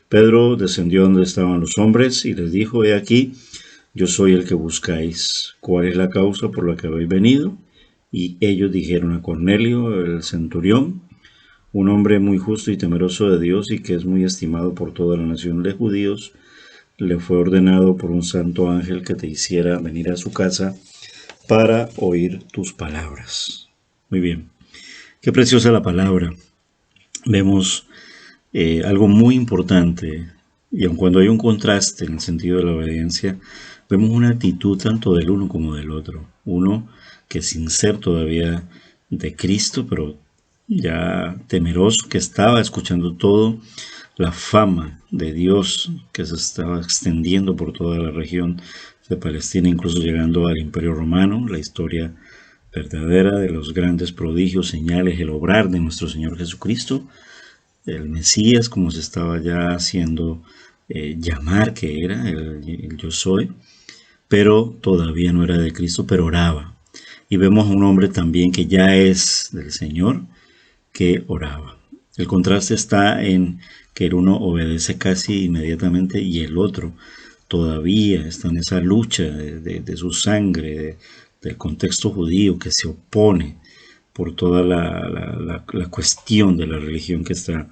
Pedro descendió donde estaban los hombres y les dijo: he aquí, yo soy el que buscáis. ¿Cuál es la causa por la que habéis venido? Y ellos dijeron a Cornelio, el centurión, un hombre muy justo y temeroso de Dios y que es muy estimado por toda la nación de judíos, le fue ordenado por un santo ángel que te hiciera venir a su casa para oír tus palabras. Muy bien, qué preciosa la palabra. Vemos algo muy importante, y aun cuando hay un contraste en el sentido de la obediencia, vemos una actitud tanto del uno como del otro. Uno que sin ser todavía de Cristo, pero ya temeroso, que estaba escuchando todo la fama de Dios que se estaba extendiendo por toda la región de Palestina, incluso llegando al Imperio Romano, la historia verdadera de los grandes prodigios, señales, el obrar de nuestro Señor Jesucristo, el Mesías, como se estaba ya haciendo llamar que era, el yo soy, pero todavía no era de Cristo, pero oraba. Y vemos a un hombre también que ya es del Señor, que oraba. El contraste está en que el uno obedece casi inmediatamente y el otro todavía está en esa lucha de su sangre, del contexto judío, que se opone por toda la cuestión de la religión que está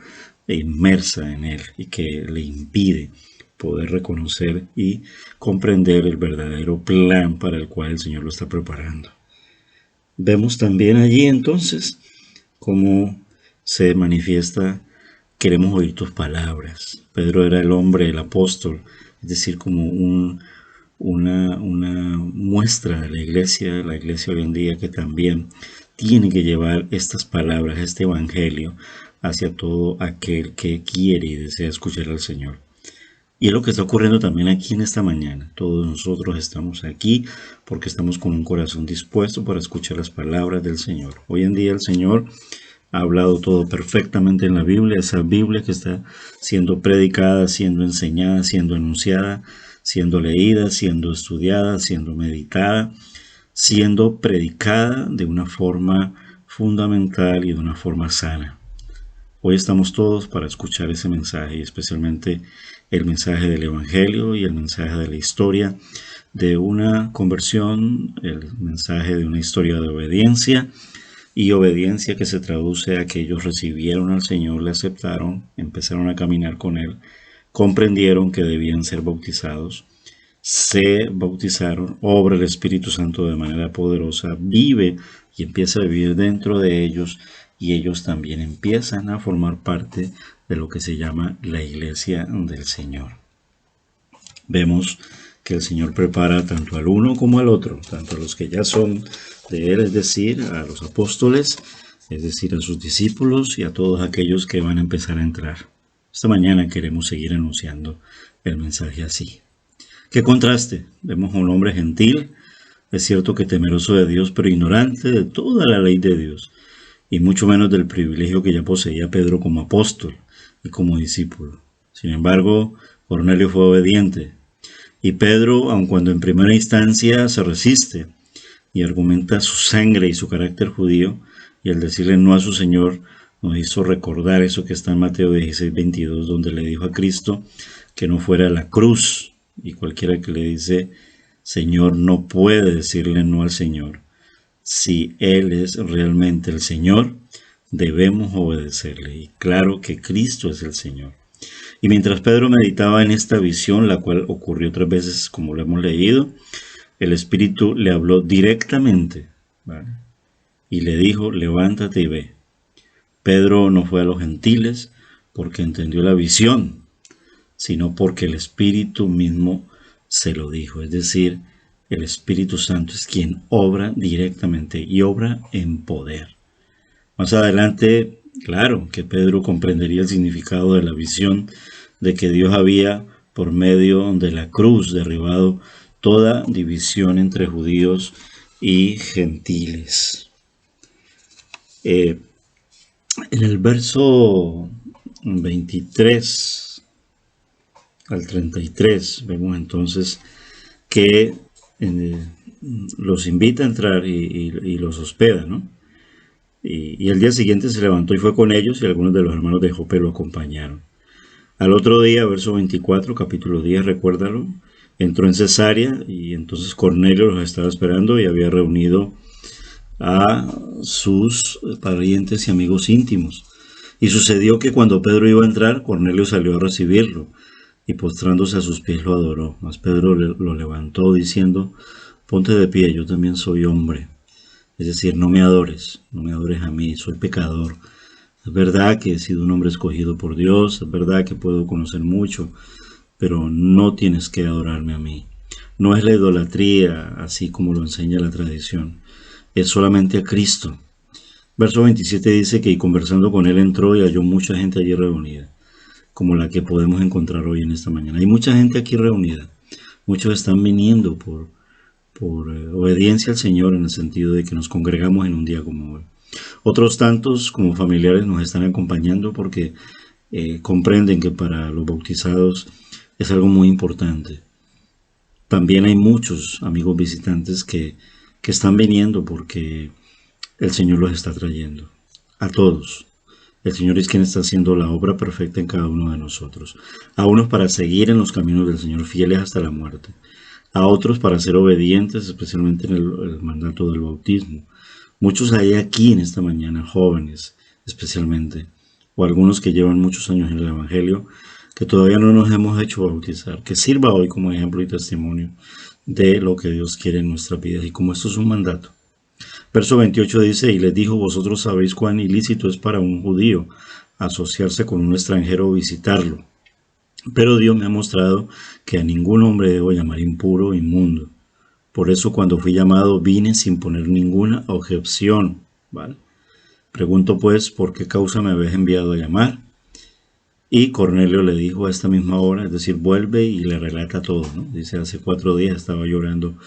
inmersa en él y que le impide poder reconocer y comprender el verdadero plan para el cual el Señor lo está preparando. Vemos también allí entonces cómo se manifiesta: queremos oír tus palabras. Pedro era el hombre, el apóstol, es decir, como una muestra de la iglesia hoy en día, que también tiene que llevar estas palabras, este evangelio, hacia todo aquel que quiere y desea escuchar al Señor. Y es lo que está ocurriendo también aquí en esta mañana. Todos nosotros estamos aquí porque estamos con un corazón dispuesto para escuchar las palabras del Señor. Hoy en día el Señor ha hablado todo perfectamente en la Biblia, esa Biblia que está siendo predicada, siendo enseñada, siendo anunciada, siendo leída, siendo estudiada, siendo meditada, siendo predicada de una forma fundamental y de una forma sana. Hoy estamos todos para escuchar ese mensaje, y especialmente el mensaje del Evangelio y el mensaje de la historia de una conversión, el mensaje de una historia de obediencia, y obediencia que se traduce a que ellos recibieron al Señor, le aceptaron, empezaron a caminar con Él, comprendieron que debían ser bautizados, se bautizaron, obra el Espíritu Santo de manera poderosa, vive y empieza a vivir dentro de ellos, y ellos también empiezan a formar parte de lo que se llama la iglesia del Señor. Vemos que el Señor prepara tanto al uno como al otro, tanto a los que ya son de Él, es decir, a los apóstoles, es decir, a sus discípulos, y a todos aquellos que van a empezar a entrar. Esta mañana queremos seguir anunciando el mensaje así. ¡Qué contraste! Vemos a un hombre gentil, es cierto que temeroso de Dios, pero ignorante de toda la ley de Dios, y mucho menos del privilegio que ya poseía Pedro como apóstol y como discípulo. Sin embargo, Cornelio fue obediente, y Pedro, aun cuando en primera instancia se resiste y argumenta su sangre y su carácter judío, y al decirle no a su Señor, nos hizo recordar eso que está en Mateo 16:22, donde le dijo a Cristo que no fuera a la cruz, y cualquiera que le dice Señor no puede decirle no al Señor. Si Él es realmente el Señor, debemos obedecerle, y claro que Cristo es el Señor. Y mientras Pedro meditaba en esta visión, la cual ocurrió 3 veces como lo hemos leído, el Espíritu le habló directamente, ¿vale? Y le dijo, levántate y ve. Pedro no fue a los gentiles porque entendió la visión, sino porque el Espíritu mismo se lo dijo. Es decir, el Espíritu Santo es quien obra directamente y obra en poder. Más adelante claro que Pedro comprendería el significado de la visión de que Dios había, por medio de la cruz, derribado toda división entre judíos y gentiles. En el verso 23 al 33 vemos entonces que los invita a entrar y los hospeda, ¿no? Y al día siguiente se levantó y fue con ellos, y algunos de los hermanos de Jope lo acompañaron. Al otro día, verso 24, capítulo 10, recuérdalo, entró en Cesarea y entonces Cornelio los estaba esperando y había reunido a sus parientes y amigos íntimos. Y sucedió que cuando Pedro iba a entrar, Cornelio salió a recibirlo y postrándose a sus pies lo adoró. Mas Pedro lo levantó diciendo: ponte de pie, yo también soy hombre. Es decir, no me adores a mí, soy pecador. Es verdad que he sido un hombre escogido por Dios, es verdad que puedo conocer mucho, pero no tienes que adorarme a mí. No es la idolatría así como lo enseña la tradición, es solamente a Cristo. Verso 27 dice que y conversando con él entró y halló mucha gente allí reunida, como la que podemos encontrar hoy en esta mañana. Hay mucha gente aquí reunida, muchos están viniendo por obediencia al Señor, en el sentido de que nos congregamos en un día como hoy. Otros tantos como familiares nos están acompañando porque comprenden que para los bautizados es algo muy importante. También hay muchos amigos visitantes que están viniendo porque el Señor los está trayendo. A todos. El Señor es quien está haciendo la obra perfecta en cada uno de nosotros. A unos para seguir en los caminos del Señor, fieles hasta la muerte. A otros para ser obedientes, especialmente en el mandato del bautismo. Muchos hay aquí en esta mañana, jóvenes especialmente, o algunos que llevan muchos años en el Evangelio, que todavía no nos hemos hecho bautizar, que sirva hoy como ejemplo y testimonio de lo que Dios quiere en nuestras vidas, y como esto es un mandato. Verso 28 dice: y les dijo: vosotros sabéis cuán ilícito es para un judío asociarse con un extranjero o visitarlo. Pero Dios me ha mostrado que a ningún hombre debo llamar impuro o inmundo. Por eso cuando fui llamado vine sin poner ninguna objeción. ¿Vale? Pregunto pues, ¿por qué causa me habéis enviado a llamar? Y Cornelio le dijo a esta misma hora, es decir, vuelve y le relata todo, ¿no? Dice: hace 4 días estaba llorando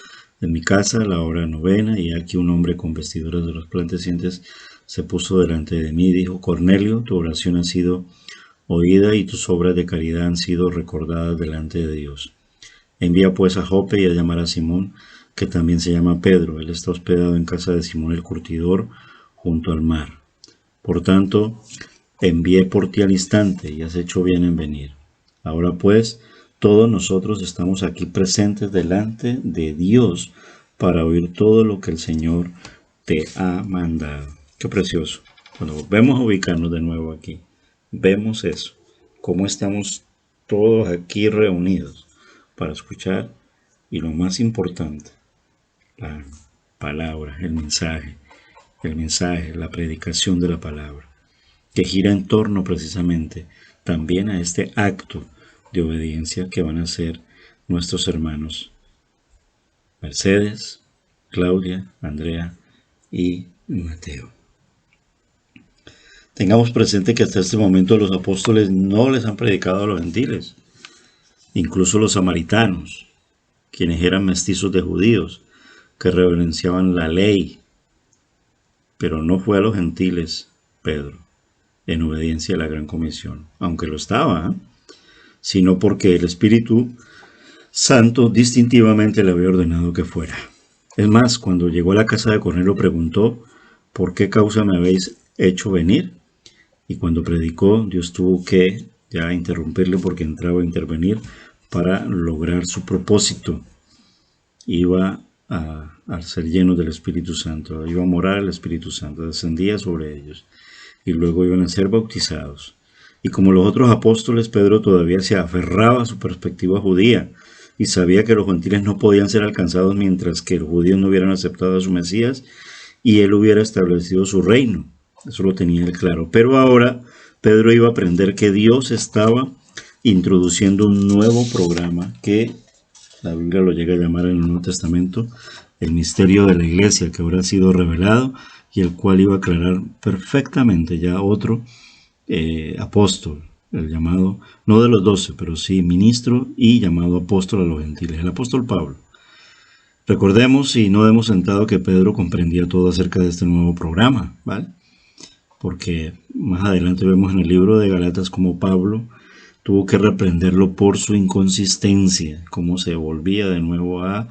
en mi casa, la hora 9, y aquí un hombre con vestiduras de resplandecientes se puso delante de mí y dijo: Cornelio, tu oración ha sido oída y tus obras de caridad han sido recordadas delante de Dios. Envía pues a Jope y a llamar a Simón, que también se llama Pedro. Él está hospedado en casa de Simón el curtidor, junto al mar. Por tanto, envié por ti al instante y has hecho bien en venir. Ahora pues, todos nosotros estamos aquí presentes delante de Dios para oír todo lo que el Señor te ha mandado. Qué precioso. Cuando volvemos a ubicarnos de nuevo aquí, vemos eso, cómo estamos todos aquí reunidos para escuchar, y lo más importante, la palabra, el mensaje, la predicación de la palabra, que gira en torno precisamente también a este acto de obediencia que van a hacer nuestros hermanos Mercedes, Claudia, Andrea y Mateo. Tengamos presente que hasta este momento los apóstoles no les han predicado a los gentiles, incluso los samaritanos, quienes eran mestizos de judíos, que reverenciaban la ley, pero no fue a los gentiles Pedro, en obediencia a la gran comisión, aunque lo estaba, sino porque el Espíritu Santo distintivamente le había ordenado que fuera. Es más, cuando llegó a la casa de Cornelio preguntó: ¿por qué causa me habéis hecho venir? Y cuando predicó, Dios tuvo que ya interrumpirle porque entraba a intervenir para lograr su propósito. Iba a ser lleno del Espíritu Santo, iba a morar el Espíritu Santo, descendía sobre ellos y luego iban a ser bautizados. Y como los otros apóstoles, Pedro todavía se aferraba a su perspectiva judía y sabía que los gentiles no podían ser alcanzados mientras que los judíos no hubieran aceptado a su Mesías y él hubiera establecido su reino. Eso lo tenía él claro. Pero ahora Pedro iba a aprender que Dios estaba introduciendo un nuevo programa que la Biblia lo llega a llamar en el Nuevo Testamento el misterio de la iglesia, que ahora ha sido revelado y el cual iba a aclarar perfectamente ya otro apóstol, el llamado, no de los 12, pero sí ministro y llamado apóstol a los gentiles, el apóstol Pablo. Recordemos y no demos sentado que Pedro comprendía todo acerca de este nuevo programa, ¿vale? Porque más adelante vemos en el libro de Galatas cómo Pablo tuvo que reprenderlo por su inconsistencia, cómo se volvía de nuevo al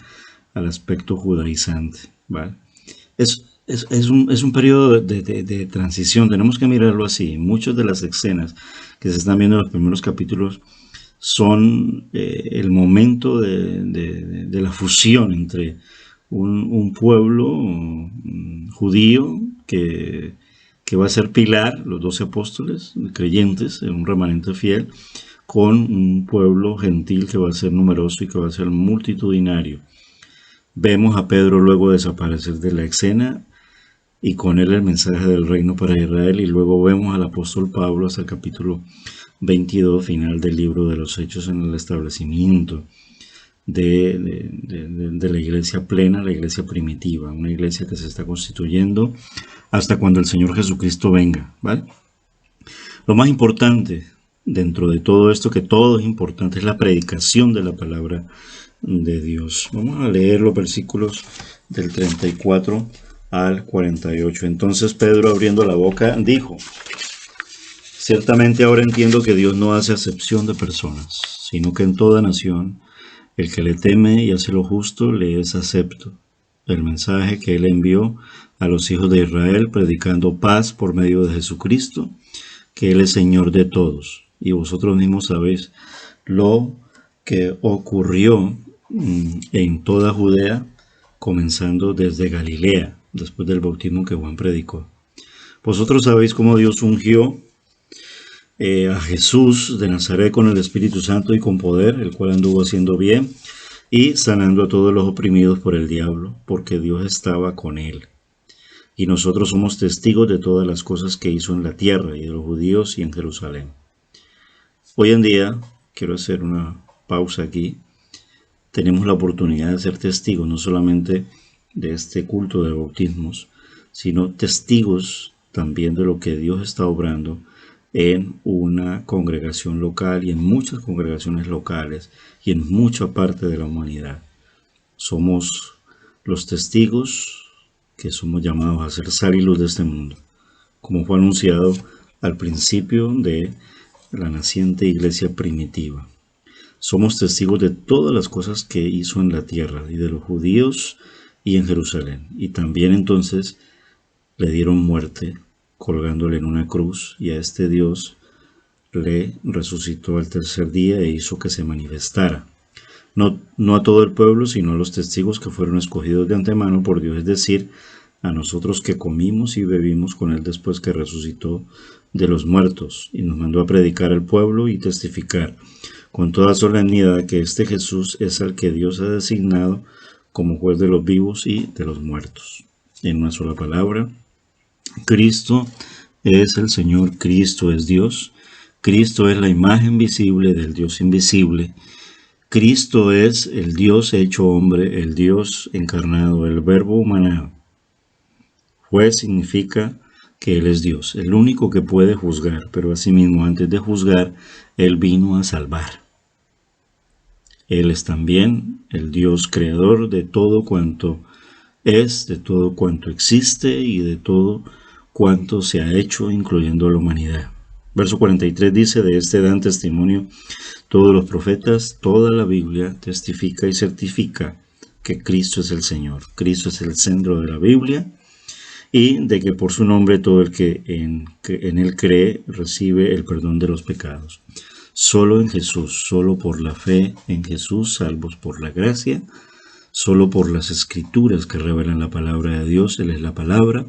aspecto judaizante, ¿vale? Es un periodo de transición, tenemos que mirarlo así. Muchas de las escenas que se están viendo en los primeros capítulos son el momento de la fusión entre un pueblo judío que va a ser pilar, los 12 apóstoles creyentes, un remanente fiel, con un pueblo gentil que va a ser numeroso y que va a ser multitudinario. Vemos a Pedro luego desaparecer de la escena y con él el mensaje del reino para Israel, y luego vemos al apóstol Pablo hasta el capítulo 22, final del libro de los Hechos, en el establecimiento de la iglesia plena, la iglesia primitiva, una iglesia que se está constituyendo hasta cuando el Señor Jesucristo venga, ¿vale? Lo más importante dentro de todo esto, que todo es importante, es la predicación de la palabra de Dios. Vamos a leer los versículos del 34 al 48. Entonces Pedro, abriendo la boca, dijo: ciertamente ahora entiendo que Dios no hace acepción de personas, sino que en toda nación el que le teme y hace lo justo le es acepto. El mensaje que él envió a los hijos de Israel, predicando paz por medio de Jesucristo, que él es Señor de todos. Y vosotros mismos sabéis lo que ocurrió en toda Judea, comenzando desde Galilea, después del bautismo que Juan predicó. Vosotros sabéis cómo Dios ungió a Jesús de Nazaret con el Espíritu Santo y con poder, el cual anduvo haciendo bien y sanando a todos los oprimidos por el diablo, porque Dios estaba con él. Y nosotros somos testigos de todas las cosas que hizo en la tierra y de los judíos y en Jerusalén. Hoy en día, quiero hacer una pausa aquí, tenemos la oportunidad de ser testigos no solamente de este culto de bautismos, sino testigos también de lo que Dios está obrando en una congregación local y en muchas congregaciones locales y en mucha parte de la humanidad. Somos los testigos que somos llamados a ser sal y luz de este mundo, como fue anunciado al principio de la naciente iglesia primitiva. Somos testigos de todas las cosas que hizo en la tierra y de los judíos y en Jerusalén. Y también entonces le dieron muerte colgándole en una cruz, y a este Dios le resucitó al tercer día e hizo que se manifestara. No a todo el pueblo, sino a los testigos que fueron escogidos de antemano por Dios, es decir, a nosotros que comimos y bebimos con él después que resucitó de los muertos, y nos mandó a predicar al pueblo y testificar con toda solemnidad que este Jesús es al que Dios ha designado como juez de los vivos y de los muertos. En una sola palabra, Cristo es el Señor, Cristo es Dios, Cristo es la imagen visible del Dios invisible, Cristo es el Dios hecho hombre, el Dios encarnado, el Verbo humanado. Juez significa que Él es Dios, el único que puede juzgar, pero asimismo antes de juzgar, Él vino a salvar. Él es también el Dios creador de todo cuanto es, de todo cuanto existe y de todo cuanto se ha hecho, incluyendo a la humanidad. Verso 43 dice: de este dan testimonio todos los profetas, toda la Biblia testifica y certifica que Cristo es el Señor. Cristo es el centro de la Biblia, y de que por su nombre todo el que en él cree recibe el perdón de los pecados. Solo en Jesús, solo por la fe en Jesús, salvos por la gracia, solo por las escrituras que revelan la palabra de Dios. Él es la palabra,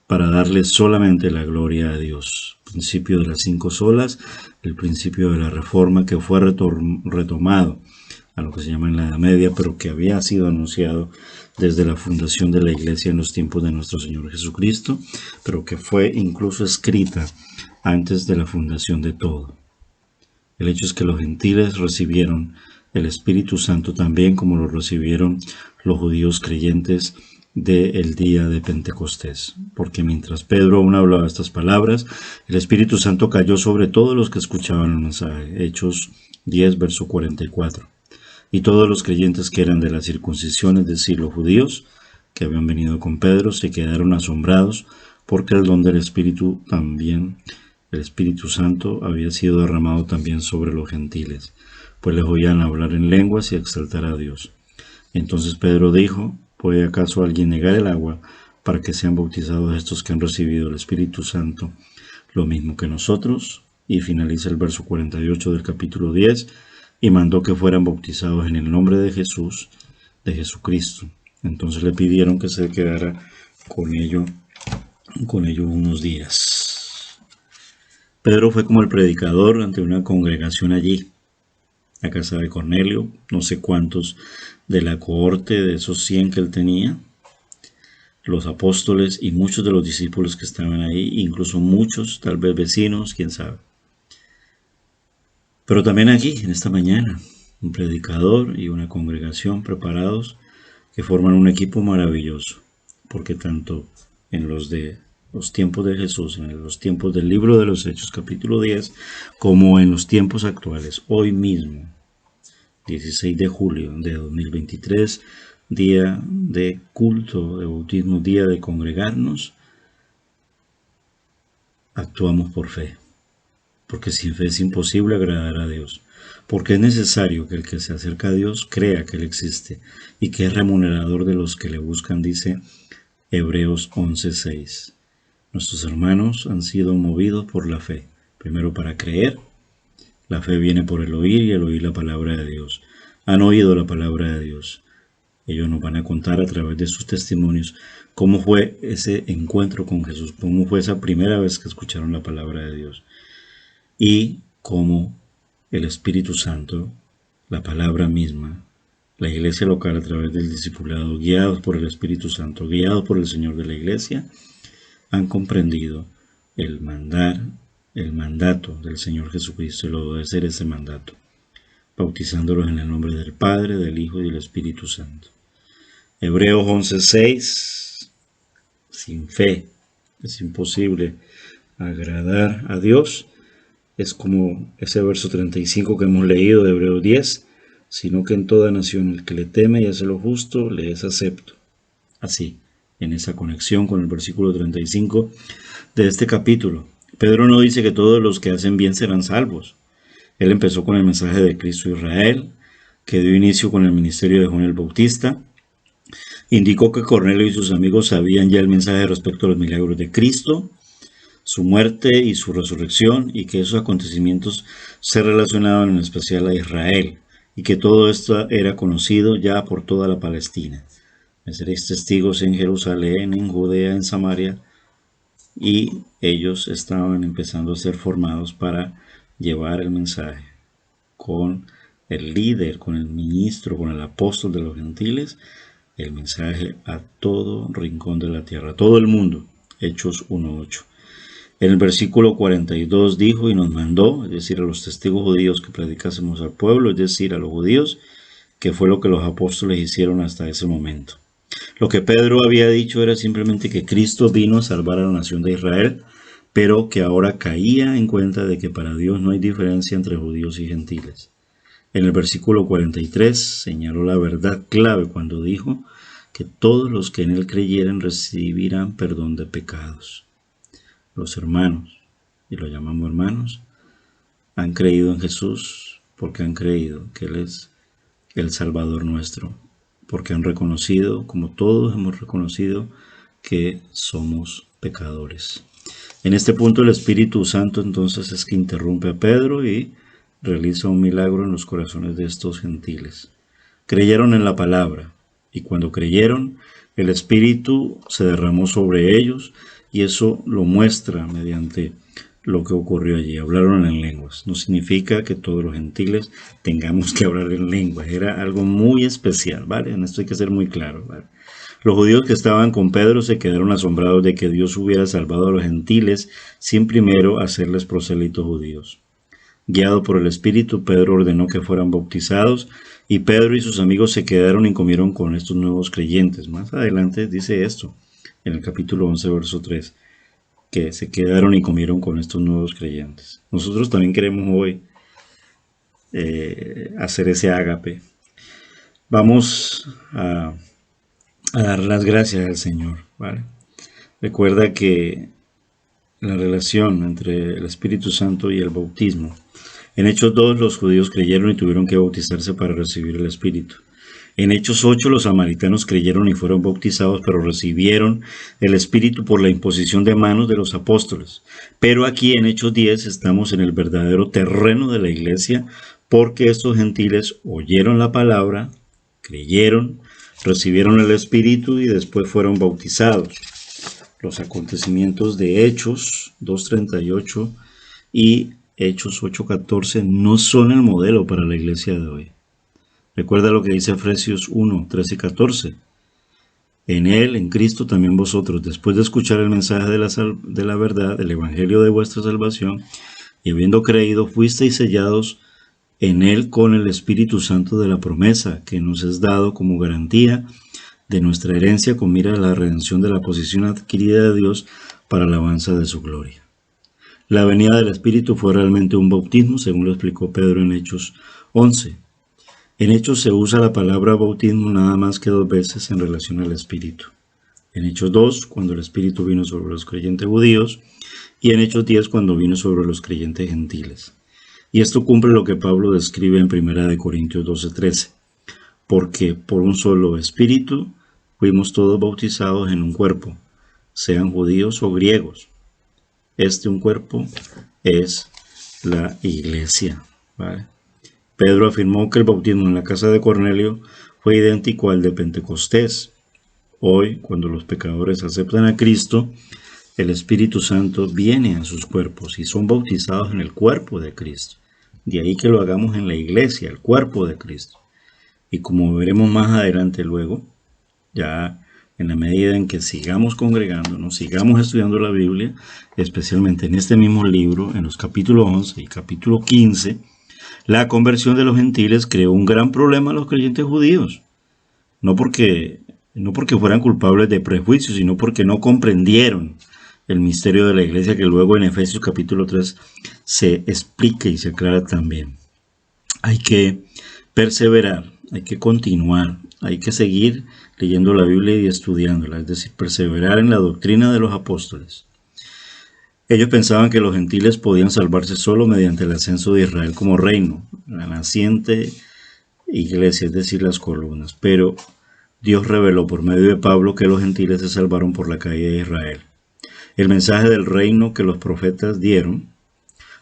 para darle solamente la gloria a Dios. Principio de las 5 solas, el principio de la reforma que fue retomado a lo que se llama en la Edad Media, pero que había sido anunciado desde la fundación de la iglesia en los tiempos de nuestro Señor Jesucristo, pero que fue incluso escrita antes de la fundación de todo. El hecho es que los gentiles recibieron el Espíritu Santo también como lo recibieron los judíos creyentes del día de Pentecostés, porque mientras Pedro aún hablaba estas palabras, el Espíritu Santo cayó sobre todos los que escuchaban el mensaje. Hechos 10, verso 44. Y todos los creyentes que eran de la circuncisión, es decir, los judíos, que habían venido con Pedro, se quedaron asombrados, porque el don del Espíritu también, el Espíritu Santo, había sido derramado también sobre los gentiles, pues les oían hablar en lenguas y exaltar a Dios. Entonces Pedro dijo: ¿puede acaso alguien negar el agua para que sean bautizados estos que han recibido el Espíritu Santo lo mismo que nosotros? Y finaliza el verso 48 del capítulo 10, y mandó que fueran bautizados en el nombre de Jesús, de Jesucristo. Entonces le pidieron que se quedara con ellos unos días. Pedro fue como el predicador ante una congregación allí, a casa de Cornelio, no sé cuántos de la cohorte de esos 100 que él tenía, los apóstoles y muchos de los discípulos que estaban ahí, incluso muchos, tal vez vecinos, quién sabe. Pero también aquí, en esta mañana, un predicador y una congregación preparados que forman un equipo maravilloso, porque tanto en los tiempos de Jesús, en los tiempos del libro de los Hechos, capítulo 10, como en los tiempos actuales, hoy mismo, 16 de julio de 2023, día de culto, de bautismo, día de congregarnos, actuamos por fe, porque sin fe es imposible agradar a Dios, porque es necesario que el que se acerca a Dios crea que Él existe y que es remunerador de los que le buscan, dice Hebreos 11:6. Nuestros hermanos han sido movidos por la fe, primero para creer. La fe viene por el oír y el oír la palabra de Dios. Han oído la palabra de Dios. Ellos nos van a contar a través de sus testimonios cómo fue ese encuentro con Jesús, cómo fue esa primera vez que escucharon la palabra de Dios y cómo el Espíritu Santo, la palabra misma, la iglesia local a través del discipulado, guiados por el Espíritu Santo, guiados por el Señor de la iglesia, han comprendido el mandato del Señor Jesucristo y lo debe ser ese mandato, bautizándolos en el nombre del Padre, del Hijo y del Espíritu Santo. Hebreos 11:6, sin fe es imposible agradar a Dios. Es como ese verso 35 que hemos leído de Hebreos 10, sino que en toda nación el que le teme y hace lo justo, le es acepto. Así, en esa conexión con el versículo 35 de este capítulo, Pedro no dice que todos los que hacen bien serán salvos. Él empezó con el mensaje de Cristo a Israel, que dio inicio con el ministerio de Juan el Bautista. Indicó que Cornelio y sus amigos sabían ya el mensaje respecto a los milagros de Cristo, su muerte y su resurrección, y que esos acontecimientos se relacionaban en especial a Israel, y que todo esto era conocido ya por toda la Palestina. Me seréis testigos en Jerusalén, en Judea, en Samaria, y ellos estaban empezando a ser formados para llevar el mensaje con el líder, con el ministro, con el apóstol de los gentiles, el mensaje a todo rincón de la tierra, a todo el mundo. Hechos 1:8. En el versículo 42 dijo: y nos mandó, es decir, a los testigos judíos, que predicásemos al pueblo, es decir, a los judíos, que fue lo que los apóstoles hicieron hasta ese momento. Lo que Pedro había dicho era simplemente que Cristo vino a salvar a la nación de Israel, pero que ahora caía en cuenta de que para Dios no hay diferencia entre judíos y gentiles. En el versículo 43 señaló la verdad clave cuando dijo que todos los que en él creyeran recibirán perdón de pecados. Los hermanos, y lo llamamos hermanos, han creído en Jesús porque han creído que Él es el Salvador nuestro, porque han reconocido, como todos hemos reconocido, que somos pecadores. En este punto el Espíritu Santo entonces es que interrumpe a Pedro y realiza un milagro en los corazones de estos gentiles. Creyeron en la palabra, y cuando creyeron, el Espíritu se derramó sobre ellos, y eso lo muestra mediante lo que ocurrió allí. Hablaron en lenguas. No significa que todos los gentiles tengamos que hablar en lenguas. Era algo muy especial, ¿vale? En esto hay que ser muy claro, ¿vale? Los judíos que estaban con Pedro se quedaron asombrados de que Dios hubiera salvado a los gentiles sin primero hacerles prosélitos judíos. Guiado por el Espíritu, Pedro ordenó que fueran bautizados y Pedro y sus amigos se quedaron y comieron con estos nuevos creyentes. Más adelante dice esto, en el capítulo 11, verso 3, que se quedaron y comieron con estos nuevos creyentes. Nosotros también queremos hoy hacer ese ágape. Vamos a dar las gracias al Señor, ¿vale? Recuerda que la relación entre el Espíritu Santo y el bautismo. En Hechos 2 los judíos creyeron y tuvieron que bautizarse para recibir el Espíritu. En Hechos 8 los samaritanos creyeron y fueron bautizados, pero recibieron el Espíritu por la imposición de manos de los apóstoles. Pero aquí en Hechos 10 estamos en el verdadero terreno de la iglesia, porque estos gentiles oyeron la palabra, creyeron, recibieron el Espíritu y después fueron bautizados. Los acontecimientos de Hechos 2:38 y Hechos 8:14 no son el modelo para la iglesia de hoy. Recuerda lo que dice Efesios 1:13 y 14. En Él, en Cristo, también vosotros, después de escuchar el mensaje de la verdad, el evangelio de vuestra salvación, y habiendo creído, fuisteis sellados en Él con el Espíritu Santo de la promesa, que nos es dado como garantía de nuestra herencia con mira a la redención de la posesión adquirida de Dios para la alabanza de su gloria. La venida del Espíritu fue realmente un bautismo, según lo explicó Pedro en Hechos 11. En Hechos se usa la palabra bautismo nada más que 2 veces en relación al Espíritu. En Hechos 2, cuando el Espíritu vino sobre los creyentes judíos, y en Hechos 10, cuando vino sobre los creyentes gentiles. Y esto cumple lo que Pablo describe en 1 Corintios 12:13. Porque por un solo Espíritu fuimos todos bautizados en un cuerpo, sean judíos o griegos. Un cuerpo es la iglesia, ¿vale? Pedro afirmó que el bautismo en la casa de Cornelio fue idéntico al de Pentecostés. Hoy, cuando los pecadores aceptan a Cristo, el Espíritu Santo viene a sus cuerpos y son bautizados en el cuerpo de Cristo. De ahí que lo hagamos en la iglesia, el cuerpo de Cristo. Y como veremos más adelante luego, ya en la medida en que sigamos congregándonos, sigamos estudiando la Biblia, especialmente en este mismo libro, en los capítulos 11 y capítulo 15, la conversión de los gentiles creó un gran problema a los creyentes judíos. No porque fueran culpables de prejuicios, sino porque no comprendieron el misterio de la iglesia, que luego en Efesios capítulo 3 se explica y se aclara también. Hay que perseverar, hay que continuar, hay que seguir leyendo la Biblia y estudiándola, es decir, perseverar en la doctrina de los apóstoles. Ellos pensaban que los gentiles podían salvarse solo mediante el ascenso de Israel como reino, la naciente iglesia, es decir, las columnas. Pero Dios reveló por medio de Pablo que los gentiles se salvaron por la caída de Israel. El mensaje del reino que los profetas dieron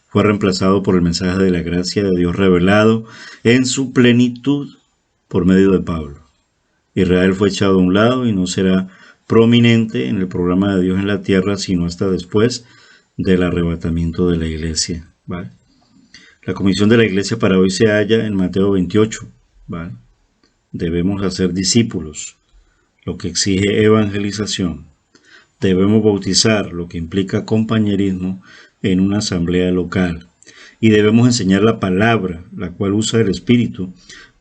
fue reemplazado por el mensaje de la gracia de Dios revelado en su plenitud por medio de Pablo. Israel fue echado a un lado y no será prominente en el programa de Dios en la tierra, sino hasta después del arrebatamiento de la iglesia, ¿vale? La comisión de la iglesia para hoy se halla en Mateo 28, ¿vale? Debemos hacer discípulos, lo que exige evangelización. Debemos bautizar, lo que implica compañerismo en una asamblea local. Y debemos enseñar la palabra, la cual usa el Espíritu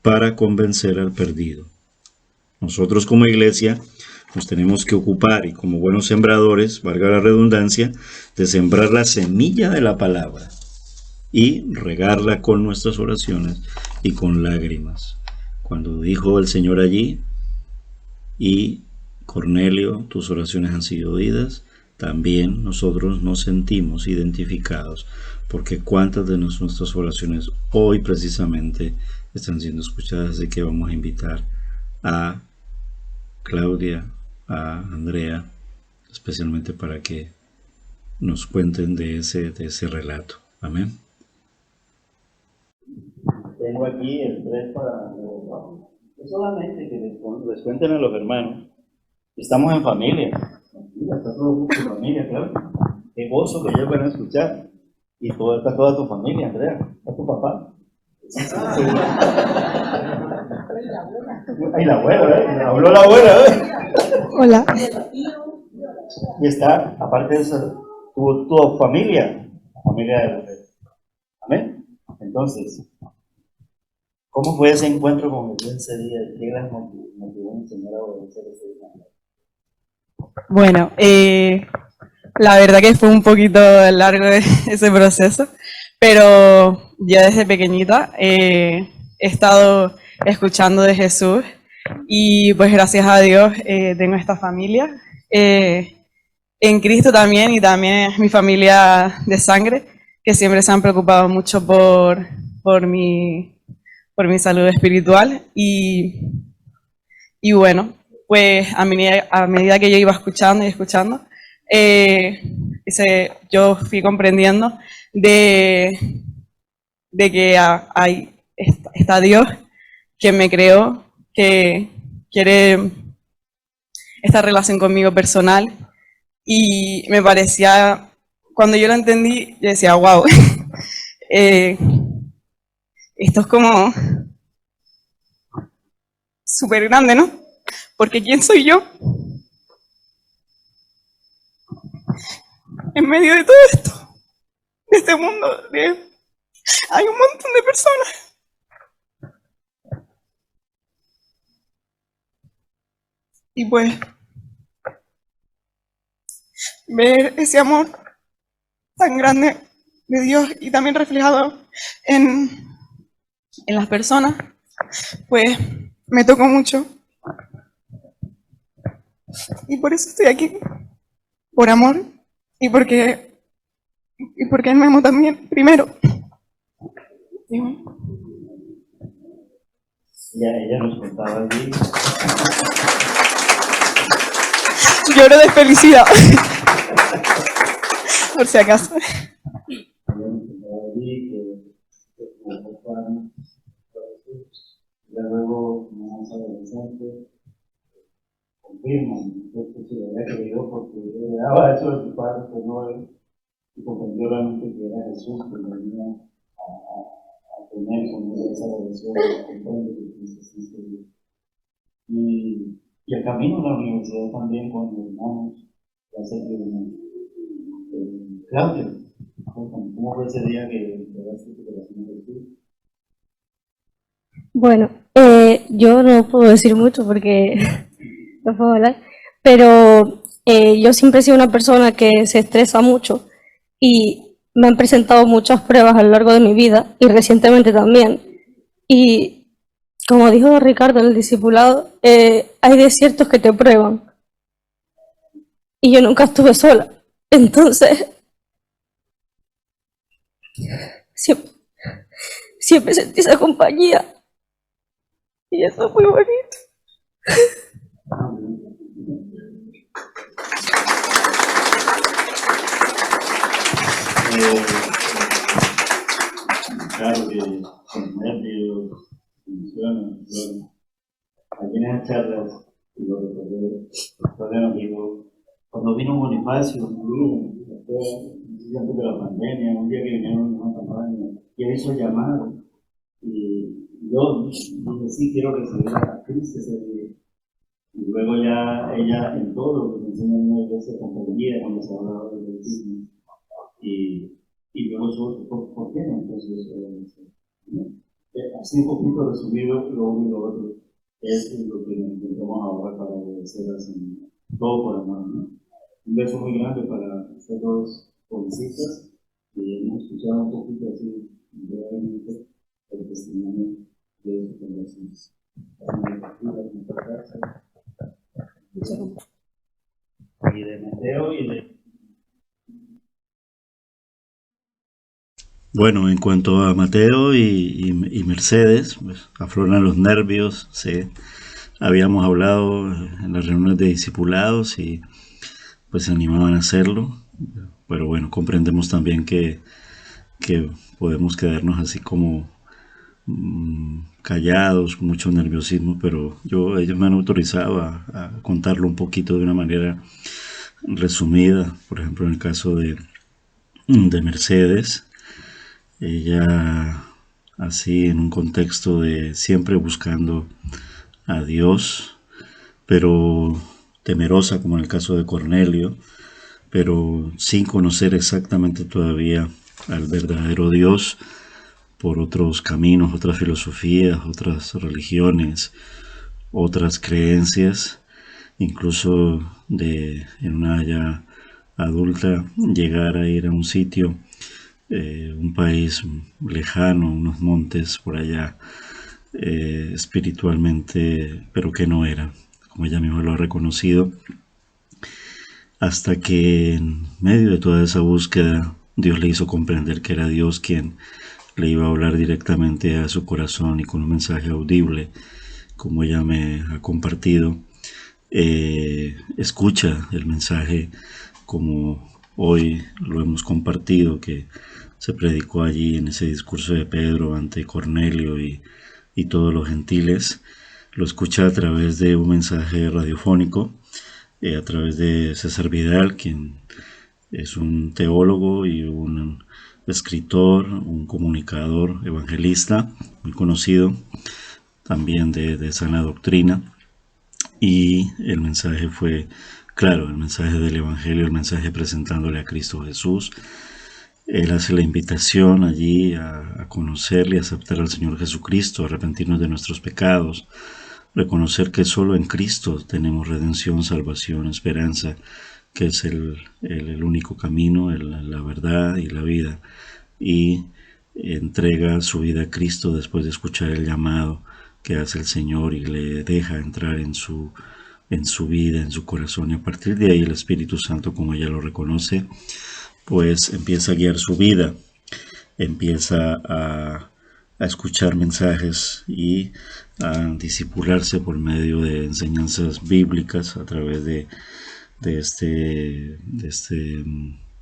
para convencer al perdido. Nosotros como iglesia nos tenemos que ocupar, y como buenos sembradores, valga la redundancia, de sembrar la semilla de la palabra y regarla con nuestras oraciones y con lágrimas. Cuando dijo el Señor allí, y Cornelio, tus oraciones han sido oídas, también nosotros nos sentimos identificados, porque cuántas de nuestras oraciones hoy precisamente están siendo escuchadas. Así que vamos a invitar a Claudia, a Andrea, especialmente para que nos cuenten de ese relato. Amén. Tengo aquí el 3 para solamente que les cuenten a los hermanos. Estamos en familia. Está todo tu familia, claro. Qué gozo que ellos van a escuchar. Y está toda tu familia, Andrea. ¿Está tu papá? Ay, la abuela, habló la abuela, Hola. Y está, aparte de eso, tu familia de mujer. Amén. Entonces, ¿cómo fue ese encuentro con Jesús ese día? ¿Qué las motivó el Señor a obedecer ese día? Bueno, la verdad que fue un poquito largo ese proceso, pero yo desde pequeñita he estado escuchando de Jesús y pues gracias a Dios tengo esta familia en Cristo también, y también mi familia de sangre, que siempre se han preocupado mucho por mi salud espiritual y bueno, pues a medida que yo iba escuchando y escuchando, yo fui comprendiendo de que está Dios, que me creó, que quiere esta relación conmigo personal, y me parecía, cuando yo lo entendí, yo decía, wow, esto es como súper grande, ¿no? Porque ¿quién soy yo? En medio de todo esto, de este mundo, hay un montón de personas. Y pues, ver ese amor tan grande de Dios y también reflejado en las personas, pues me tocó mucho. Y por eso estoy aquí, por amor y porque Él me amó también primero. Y bueno. Ella nos contaba allí. Lloro de felicidad, por si acaso. Ella nos contaba allí que como papá, ya luego, como más adolescente, confirman que se había creído porque le daba eso de su padre, que no él, y comprendió realmente que era Jesús que venía a tener con él esa relación, comprende que Cristo existe. Y el camino a la universidad también con los hermanos, ya sé que Claudia, ¿cómo fue ese día que entregaste tu corazón a Jesús? Bueno, yo no puedo decir mucho porque no puedo hablar, pero yo siempre he sido una persona que se estresa mucho y me han presentado muchas pruebas a lo largo de mi vida y recientemente también. Y como dijo Ricardo en el discipulado, hay desiertos que te prueban y yo nunca estuve sola. Entonces, siempre sentí esa compañía y eso es muy bonito. Claro que con nervios, emociones, aquí en esas charlas, y lo recordé, nos dijo, cuando vino Bonifacio, antes de la pandemia, un día que vinieron una campaña, y él hizo llamado, y yo dije, sí, quiero recibir a Cristo ese día. Y luego ya ella, en todo lo que me enseña en una iglesia, comprendía cuando se hablaba del bautismo. Y luego yo, ¿por qué no? Entonces, así un poquito resumido, lo uno y lo otro, es lo que nos intentamos ahora para obedecer así, todo por amor, ¿no? Un beso muy grande para ustedes dos jovencitas, y hemos escuchado un poquito así, brevemente, el testimonio de sus conversaciones. Y de Mateo y de... Bueno, en cuanto a Mateo y Mercedes, pues, afloran los nervios, sí. Habíamos hablado en las reuniones de discipulados y pues se animaban a hacerlo, pero bueno, comprendemos también que podemos quedarnos así como callados, con mucho nerviosismo, pero ellos me han autorizado a contarlo un poquito de una manera resumida. Por ejemplo, en el caso de Mercedes, ella así en un contexto de siempre buscando a Dios, pero temerosa como en el caso de Cornelio, pero sin conocer exactamente todavía al verdadero Dios, por otros caminos, otras filosofías, otras religiones, otras creencias, incluso en una ya adulta llegar a ir a un sitio, un país lejano, unos montes por allá, espiritualmente, pero que no era, como ella misma lo ha reconocido, hasta que en medio de toda esa búsqueda Dios le hizo comprender que era Dios quien le iba a hablar directamente a su corazón y con un mensaje audible, como ella me ha compartido. Escucha el mensaje como hoy lo hemos compartido, que se predicó allí en ese discurso de Pedro ante Cornelio y todos los gentiles. Lo escucha a través de un mensaje radiofónico, a través de César Vidal, quien es un teólogo y un escritor, un comunicador, evangelista, muy conocido, también de sana doctrina. Y el mensaje fue claro, el mensaje del Evangelio, el mensaje presentándole a Cristo Jesús. Él hace la invitación allí a conocerle, a aceptar al Señor Jesucristo, a arrepentirnos de nuestros pecados, reconocer que solo en Cristo tenemos redención, salvación, esperanza, que es el único camino, la verdad y la vida, y entrega su vida a Cristo después de escuchar el llamado que hace el Señor y le deja entrar en su vida, en su corazón, y a partir de ahí el Espíritu Santo, como ella lo reconoce, pues empieza a guiar su vida, empieza a escuchar mensajes y a discipularse por medio de enseñanzas bíblicas a través de este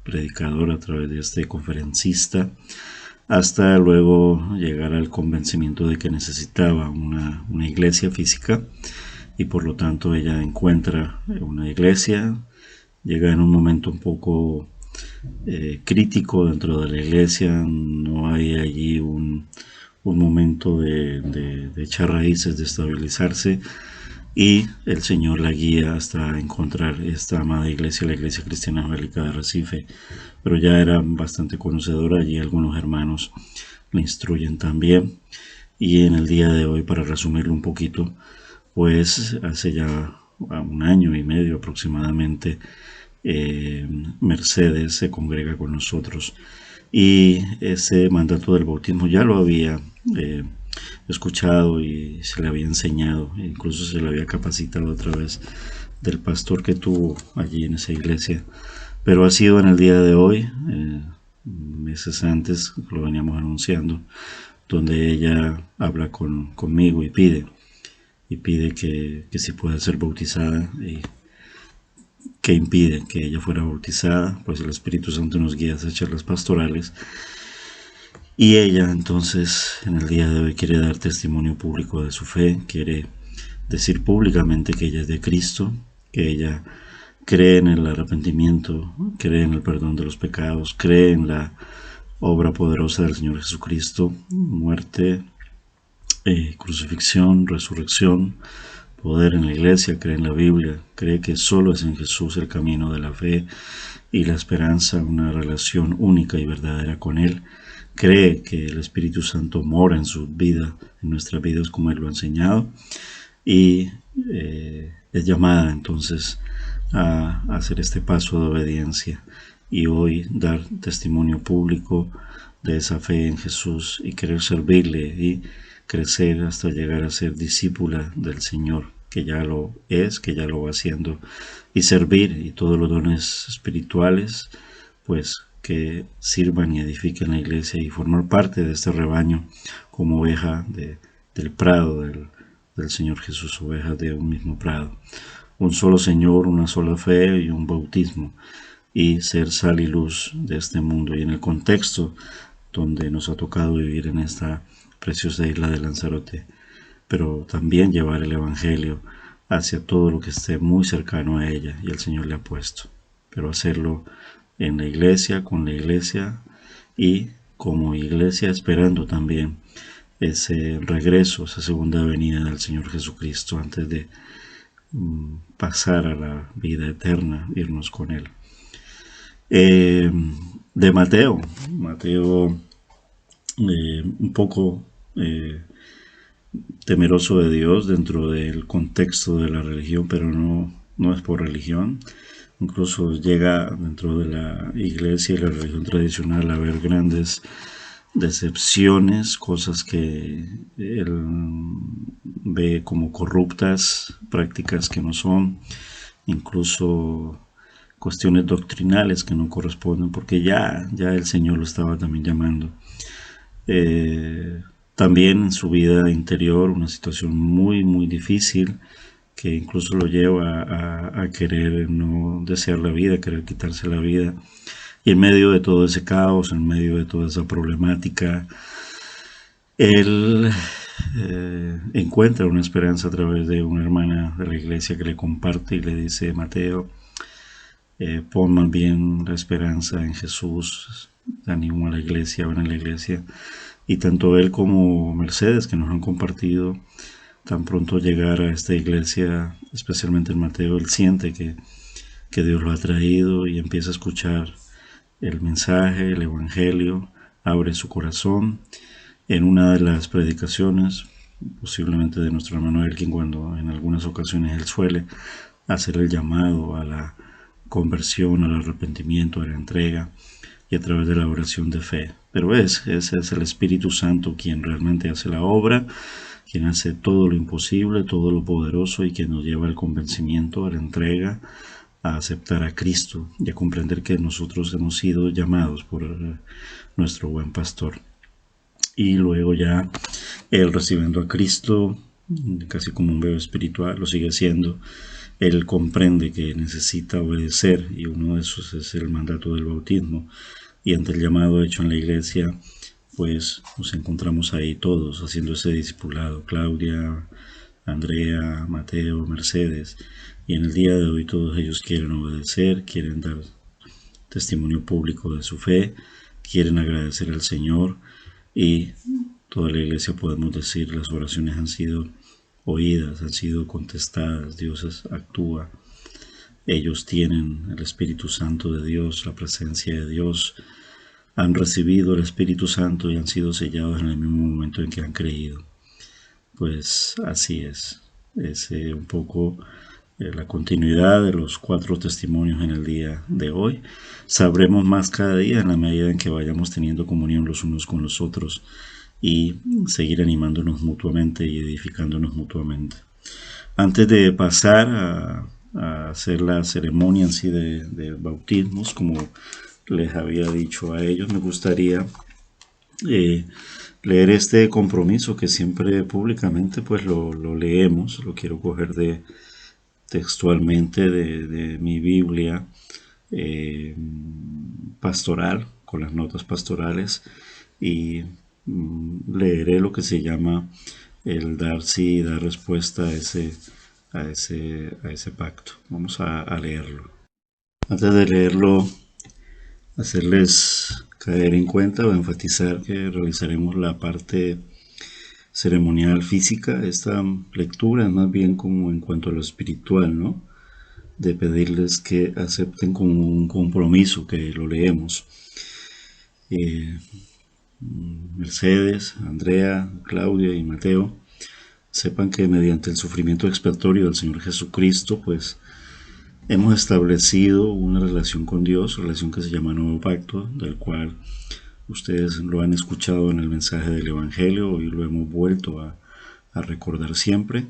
predicador, a través de este conferencista, hasta luego llegar al convencimiento de que necesitaba una iglesia física, y por lo tanto ella encuentra una iglesia, llega en un momento un poco crítico dentro de la iglesia, no hay allí un momento de echar raíces, de estabilizarse, y el Señor la guía hasta encontrar esta amada iglesia, la Iglesia Cristiana Evangélica de Recife. Pero ya era bastante conocedora, allí algunos hermanos le instruyen también. Y en el día de hoy, para resumirlo un poquito, pues hace ya 1 año y medio aproximadamente, Mercedes se congrega con nosotros, y ese mandato del bautismo ya lo había escuchado y se le había enseñado, incluso se le había capacitado a través del pastor que tuvo allí en esa iglesia, pero ha sido en el día de hoy, meses antes lo veníamos anunciando, donde ella habla conmigo y pide que si puede ser bautizada, y que impide que ella fuera bautizada, pues el Espíritu Santo nos guía a hacer charlas pastorales. Y ella entonces en el día de hoy quiere dar testimonio público de su fe, quiere decir públicamente que ella es de Cristo, que ella cree en el arrepentimiento, cree en el perdón de los pecados, cree en la obra poderosa del Señor Jesucristo, muerte, crucifixión, resurrección, poder en la iglesia, cree en la Biblia, cree que solo es en Jesús el camino de la fe y la esperanza, una relación única y verdadera con Él. Cree que el Espíritu Santo mora en su vida, en nuestras vidas, como Él lo ha enseñado, y es llamada entonces a hacer este paso de obediencia y hoy dar testimonio público de esa fe en Jesús y querer servirle y crecer hasta llegar a ser discípula del Señor, que ya lo es, que ya lo va haciendo, y servir, y todos los dones espirituales, pues que sirvan y edifiquen la iglesia y formar parte de este rebaño como oveja del prado del Señor Jesús, oveja de un mismo prado. Un solo Señor, una sola fe y un bautismo, y ser sal y luz de este mundo. Y en el contexto donde nos ha tocado vivir en esta preciosa isla de Lanzarote, pero también llevar el Evangelio hacia todo lo que esté muy cercano a ella y el Señor le ha puesto, pero hacerlo en la iglesia, con la iglesia y como iglesia, esperando también ese regreso, esa segunda venida del Señor Jesucristo antes de pasar a la vida eterna, irnos con Él. De Mateo un poco temeroso de Dios dentro del contexto de la religión, pero no es por religión. Incluso llega dentro de la iglesia y la religión tradicional a haber grandes decepciones, cosas que él ve como corruptas, prácticas que no son, incluso cuestiones doctrinales que no corresponden, porque ya el Señor lo estaba también llamando. También en su vida interior una situación muy difícil que incluso lo lleva a querer no desear la vida, querer quitarse la vida. Y en medio de todo ese caos, en medio de toda esa problemática, él encuentra una esperanza a través de una hermana de la iglesia que le comparte y le dice: Mateo, pon más bien la esperanza en Jesús, ánimo a la iglesia, ven a la iglesia. Y tanto él como Mercedes, que nos han compartido, tan pronto llegar a esta iglesia, especialmente en Mateo, él siente que Dios lo ha traído y empieza a escuchar el mensaje, el evangelio, abre su corazón. En una de las predicaciones, posiblemente de nuestro hermano Elkin, cuando en algunas ocasiones él suele hacer el llamado a la conversión, al arrepentimiento, a la entrega y a través de la oración de fe. Pero ese es el Espíritu Santo quien realmente hace la obra, quien hace todo lo imposible, todo lo poderoso y quien nos lleva al convencimiento, a la entrega, a aceptar a Cristo y a comprender que nosotros hemos sido llamados por nuestro buen pastor. Y luego ya él, recibiendo a Cristo casi como un bebé espiritual, lo sigue siendo. Él comprende que necesita obedecer, y uno de esos es el mandato del bautismo. Y ante el llamado hecho en la iglesia, pues nos encontramos ahí todos haciendo ese discipulado: Claudia, Andrea, Mateo, Mercedes. Y en el día de hoy todos ellos quieren obedecer, quieren dar testimonio público de su fe, quieren agradecer al Señor, y toda la iglesia podemos decir: las oraciones han sido oídas, han sido contestadas, Dios actúa. Ellos tienen el Espíritu Santo de Dios, la presencia de Dios, han recibido el Espíritu Santo y han sido sellados en el mismo momento en que han creído. Pues así es un poco la continuidad de los 4 testimonios en el día de hoy. Sabremos más cada día en la medida en que vayamos teniendo comunión los unos con los otros y seguir animándonos mutuamente y edificándonos mutuamente. Antes de pasar a hacer la ceremonia en sí de bautismos, como les había dicho a ellos, me gustaría leer este compromiso que siempre públicamente pues lo leemos. Lo quiero coger textualmente de mi Biblia pastoral, con las notas pastorales, y leeré lo que se llama el dar sí y dar respuesta a ese pacto. Vamos a leerlo. Antes de leerlo, hacerles caer en cuenta o enfatizar que realizaremos la parte ceremonial física. Esta lectura es más bien como en cuanto a lo espiritual, ¿no? De pedirles que acepten como un compromiso que lo leemos. Mercedes, Andrea, Claudia y Mateo, sepan que mediante el sufrimiento expiatorio del Señor Jesucristo, pues hemos establecido una relación con Dios, relación que se llama Nuevo Pacto, del cual ustedes lo han escuchado en el mensaje del Evangelio y lo hemos vuelto a recordar siempre,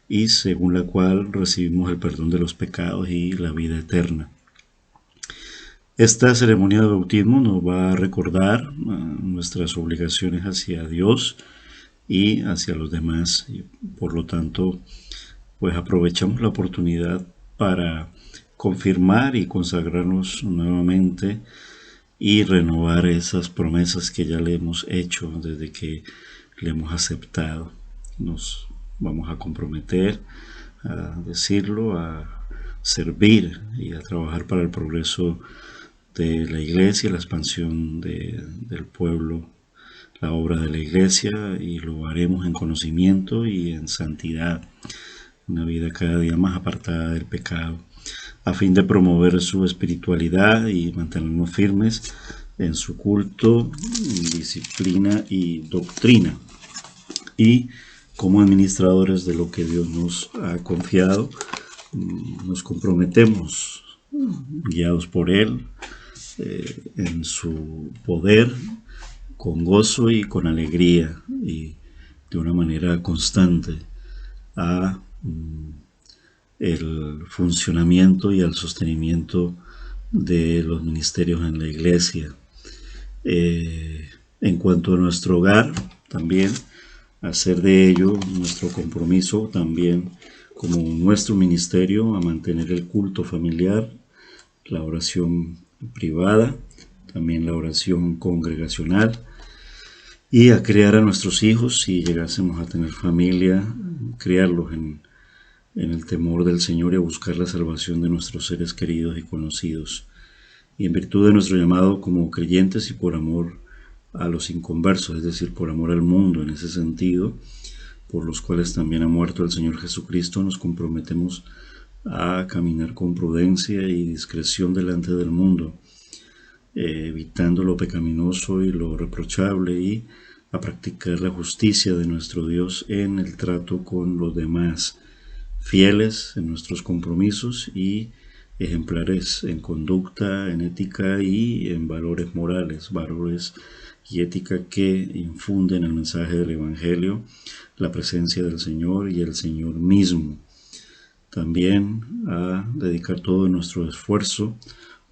y según la cual recibimos el perdón de los pecados y la vida eterna. Esta ceremonia de bautismo nos va a recordar nuestras obligaciones hacia Dios y hacia los demás, y por lo tanto pues aprovechamos la oportunidad para confirmar y consagrarnos nuevamente y renovar esas promesas que ya le hemos hecho desde que le hemos aceptado. Nos vamos a comprometer a decirlo, a servir y a trabajar para el progreso de la iglesia, la expansión del pueblo, la obra de la iglesia, y lo haremos en conocimiento y en santidad, una vida cada día más apartada del pecado, a fin de promover su espiritualidad y mantenernos firmes en su culto, disciplina y doctrina. Y como administradores de lo que Dios nos ha confiado, nos comprometemos, guiados por Él, en su poder, con gozo y con alegría y de una manera constante a el funcionamiento y al sostenimiento de los ministerios en la iglesia. En cuanto a nuestro hogar, también hacer de ello nuestro compromiso también como nuestro ministerio, a mantener el culto familiar, la oración privada, también la oración congregacional, y a criar a nuestros hijos, si llegásemos a tener familia, criarlos en el temor del Señor y a buscar la salvación de nuestros seres queridos y conocidos. Y en virtud de nuestro llamado como creyentes y por amor a los inconversos, es decir, por amor al mundo en ese sentido, por los cuales también ha muerto el Señor Jesucristo, nos comprometemos a caminar con prudencia y discreción delante del mundo, evitando lo pecaminoso y lo reprochable, y a practicar la justicia de nuestro Dios en el trato con los demás, fieles en nuestros compromisos y ejemplares en conducta, en ética y en valores morales, valores y ética que infunden el mensaje del Evangelio, la presencia del Señor y el Señor mismo. También a dedicar todo nuestro esfuerzo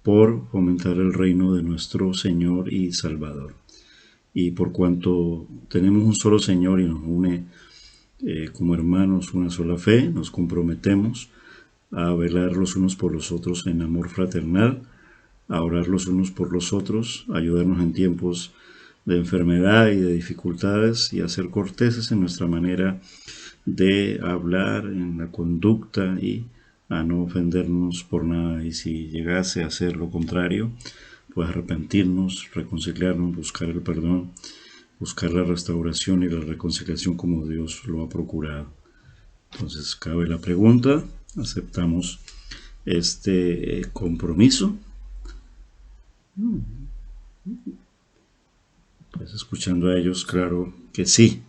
por fomentar el reino de nuestro Señor y Salvador. Y por cuanto tenemos un solo Señor y nos une como hermanos una sola fe, nos comprometemos a velar los unos por los otros en amor fraternal, a orar los unos por los otros, a ayudarnos en tiempos de enfermedad y de dificultades, y a ser corteses en nuestra manera de hablar, en la conducta, y a no ofendernos por nada, y si llegase a ser lo contrario, pues arrepentirnos, reconciliarnos, buscar el perdón, buscar la restauración y la reconciliación como Dios lo ha procurado. Entonces cabe la pregunta: ¿aceptamos este compromiso? Pues escuchando a ellos, claro que sí.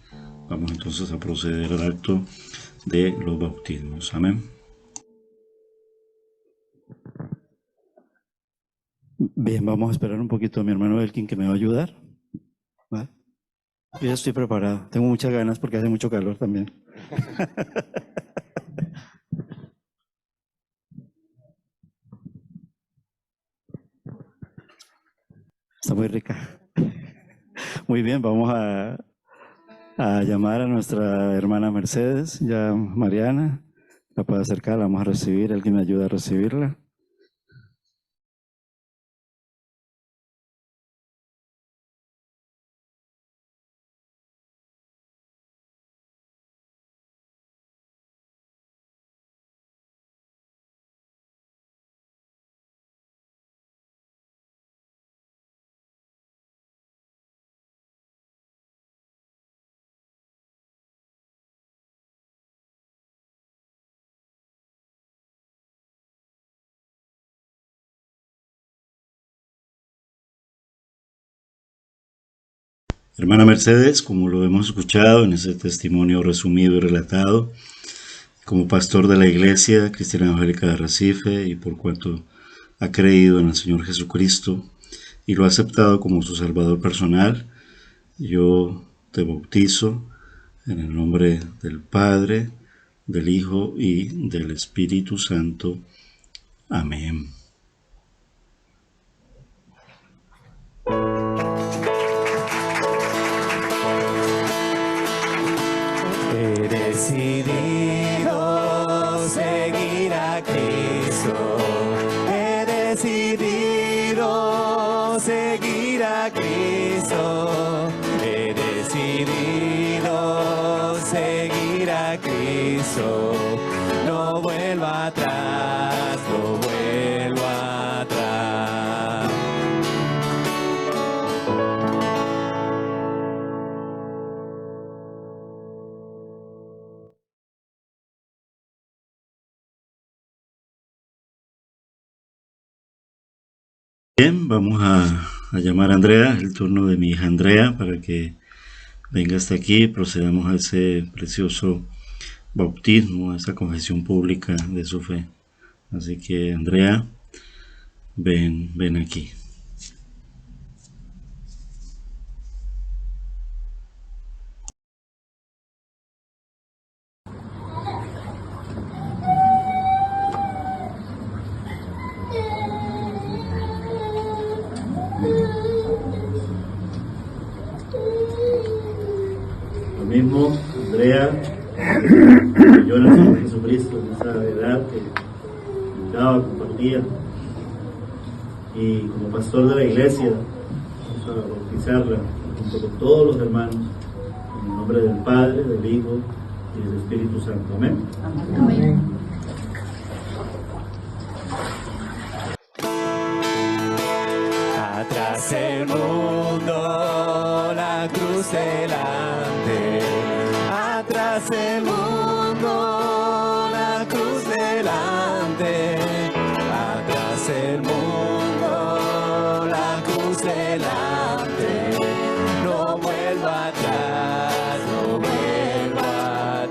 Vamos entonces a proceder al acto de los bautismos. Amén. Bien, vamos a esperar un poquito a mi hermano Elkin, que me va a ayudar. ¿Va? Yo ya estoy preparado. Tengo muchas ganas porque hace mucho calor también. Está muy rica. Muy bien, vamos a llamar a nuestra hermana Mercedes, ya Mariana. La puede acercar, la vamos a recibir. Alguien me ayuda a recibirla. Hermana Mercedes, como lo hemos escuchado en ese testimonio resumido y relatado, como pastor de la Iglesia Cristiana Evangélica de Arrecife, y por cuanto ha creído en el Señor Jesucristo y lo ha aceptado como su Salvador personal, yo te bautizo en el nombre del Padre, del Hijo y del Espíritu Santo. Amén. He decidido seguir a Cristo. He decidido seguir a Cristo. He decidido seguir a Cristo. No vuelvo atrás, no vuelvo atrás. Bien, vamos a a llamar a Andrea, el turno de mi hija Andrea, para que venga hasta aquí y procedamos a ese precioso bautismo, a esa confesión pública de su fe. Así que, Andrea, ven aquí. Lo mismo, Andrea, yo en el Señor Jesucristo, en esa edad que daba, compartía, y como pastor de la iglesia, vamos a bautizarla junto con todos los hermanos, en el nombre del Padre, del Hijo y del Espíritu Santo. Amén. Amén. Atrás el mundo, la cruz delante. Atrás el mundo, la cruz delante. Atrás el mundo, la cruz delante. No vuelvo atrás, no vuelvo atrás.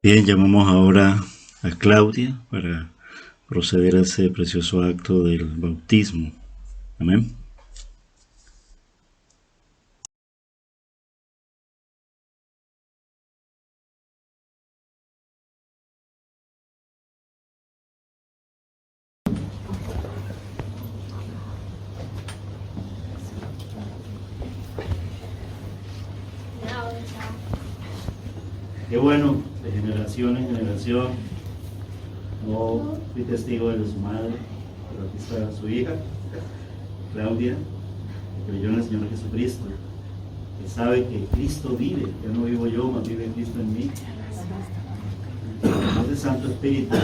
Bien, llamamos ahora a Claudia para proceder a ese precioso acto del bautismo. Amén. Qué bueno, de generación en generación. No fui testigo de su madre, pero aquí está su hija, Claudia, que creyó en el Señor Jesucristo, que sabe que Cristo vive, ya no vivo yo, mas vive Cristo en mí. Ese Santo Espíritu,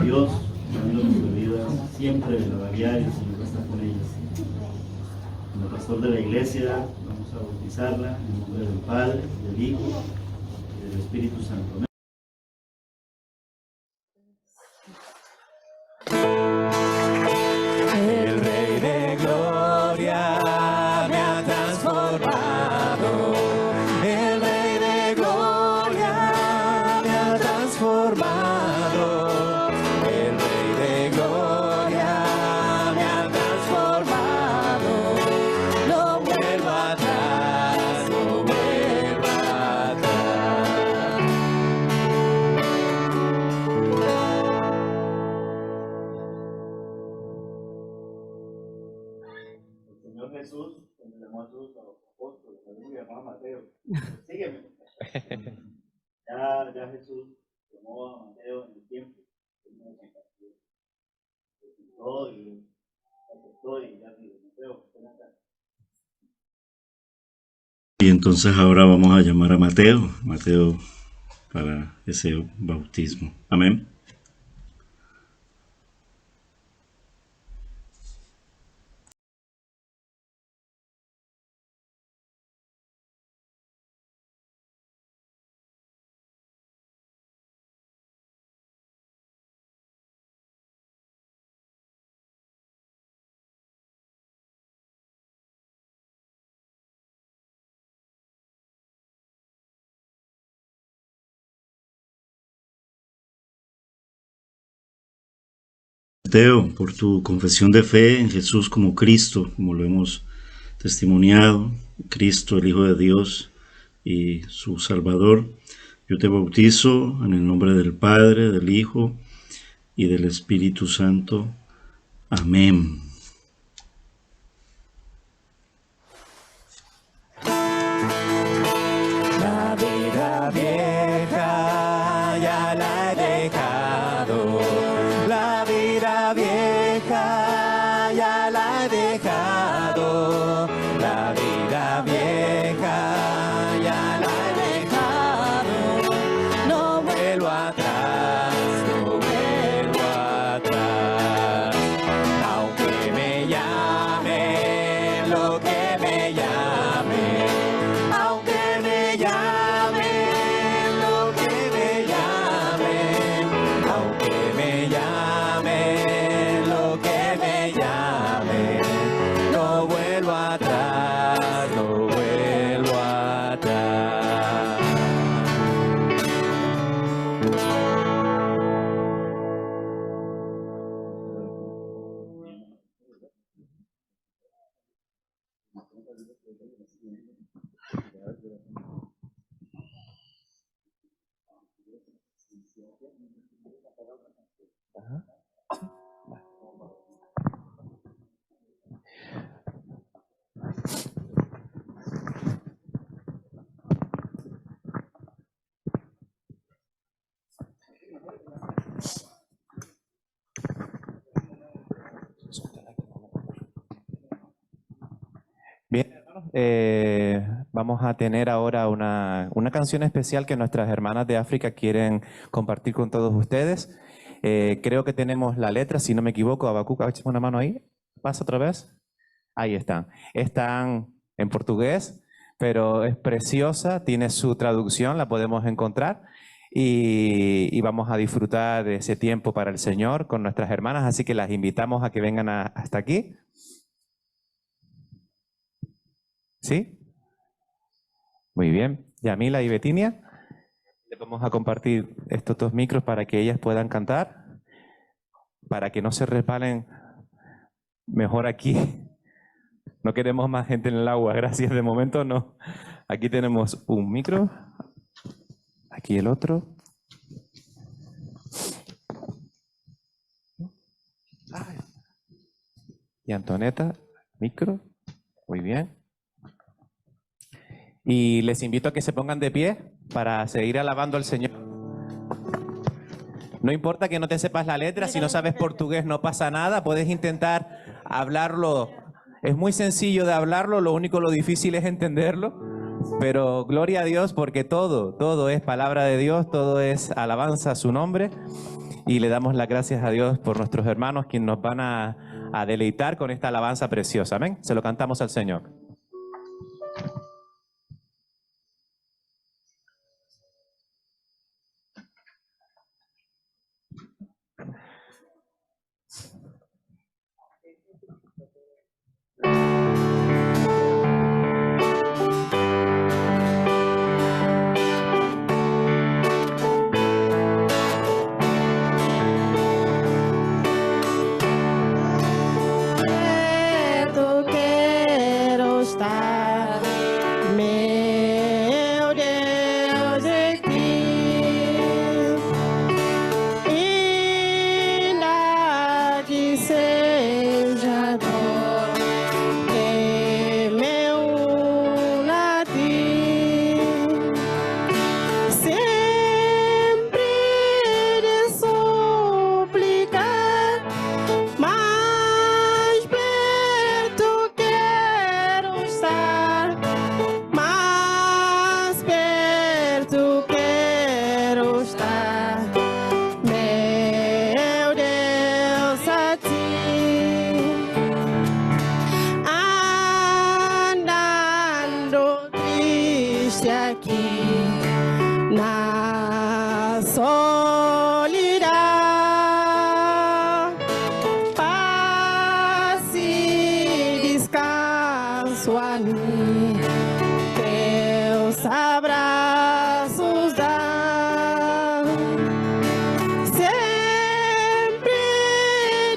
Dios, dando nuestra vida siempre de la diaria, el Señor está con ellas. Como pastor de la iglesia, vamos a bautizarla en el nombre del Padre, del Hijo y del Espíritu Santo. El Rey de Gloria me ha transformado. El Rey de Gloria me ha transformado. El Rey de Gloria me ha transformado. No vuelvo atrás, no vuelvo atrás. El Señor Jesús, cuando llamó a sus apóstoles, llamó a Mateo. Sígueme. Ya Jesús llamó a Mateo en el tiempo. Él no lo compartió. Lo pintó y lo aceptó y ya dijo, Mateo, ven acá. Y entonces ahora vamos a llamar a Mateo para ese bautismo. Amén. Mateo, por tu confesión de fe en Jesús como Cristo, como lo hemos testimoniado, Cristo, el Hijo de Dios y su Salvador, yo te bautizo en el nombre del Padre, del Hijo y del Espíritu Santo. Amén. La vida vieja ya la he dejado. La vida vieja ya la he dejado. La vida vieja ya la he dejado. No vuelvo atrás, no vuelvo atrás. Aunque me llamen lo que me llamen. Bien, vamos a tener ahora una canción especial que nuestras hermanas de África quieren compartir con todos ustedes. Creo que tenemos la letra, si no me equivoco. Habacuc, échame una mano ahí. Pasa otra vez. Ahí están. Están en portugués, pero es preciosa, tiene su traducción, la podemos encontrar. Y vamos a disfrutar de ese tiempo para el Señor con nuestras hermanas, así que las invitamos a que vengan hasta aquí. ¿Sí? Muy bien. Yamila y Betinia, les vamos a compartir estos dos micros para que ellas puedan cantar, para que no se resbalen mejor aquí. No queremos más gente en el agua, gracias. De momento no. Aquí tenemos un micro, aquí el otro. Y Antoneta, micro. Muy bien. Y les invito a que se pongan de pie para seguir alabando al Señor. No importa que no te sepas la letra, si no sabes portugués no pasa nada, puedes intentar hablarlo. Es muy sencillo de hablarlo, lo único, lo difícil es entenderlo. Pero gloria a Dios porque todo es palabra de Dios, todo es alabanza a su nombre. Y le damos las gracias a Dios por nuestros hermanos quienes nos van a deleitar con esta alabanza preciosa. Amén. Se lo cantamos al Señor. Quiero estar, meu Deus, aqui, ainda que seja dor, que me una a ti, sempre de suplicar, mais perto quero estar, mais perto quero estar, meu Deus, a ti, andando triste aqui na solidão, paz e descanso a mim, teus abraços dá, sempre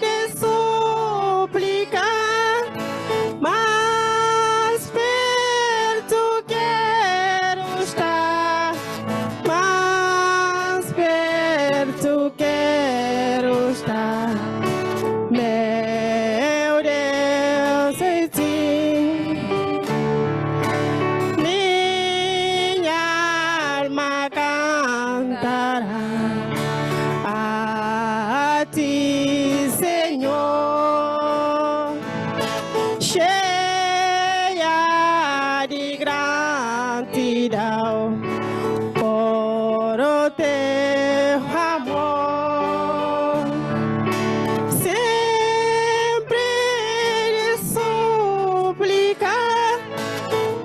de suplicar, mais perto quero estar, mais perto quero estar, meu Deus, em ti, minha alma cantará a ti, Senhor, cheia de gratidão por o teu amor, sempre de suplicar,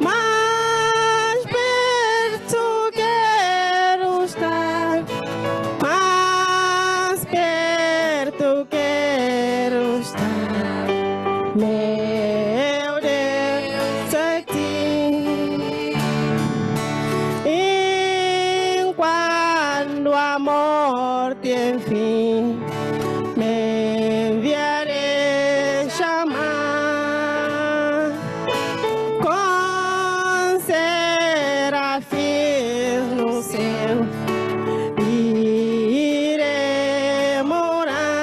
mais perto quero estar, mais perto quero estar, meu Deus, a ti. Enquanto a morte enfim me enviarei chamar, com serafins no céu irei morar.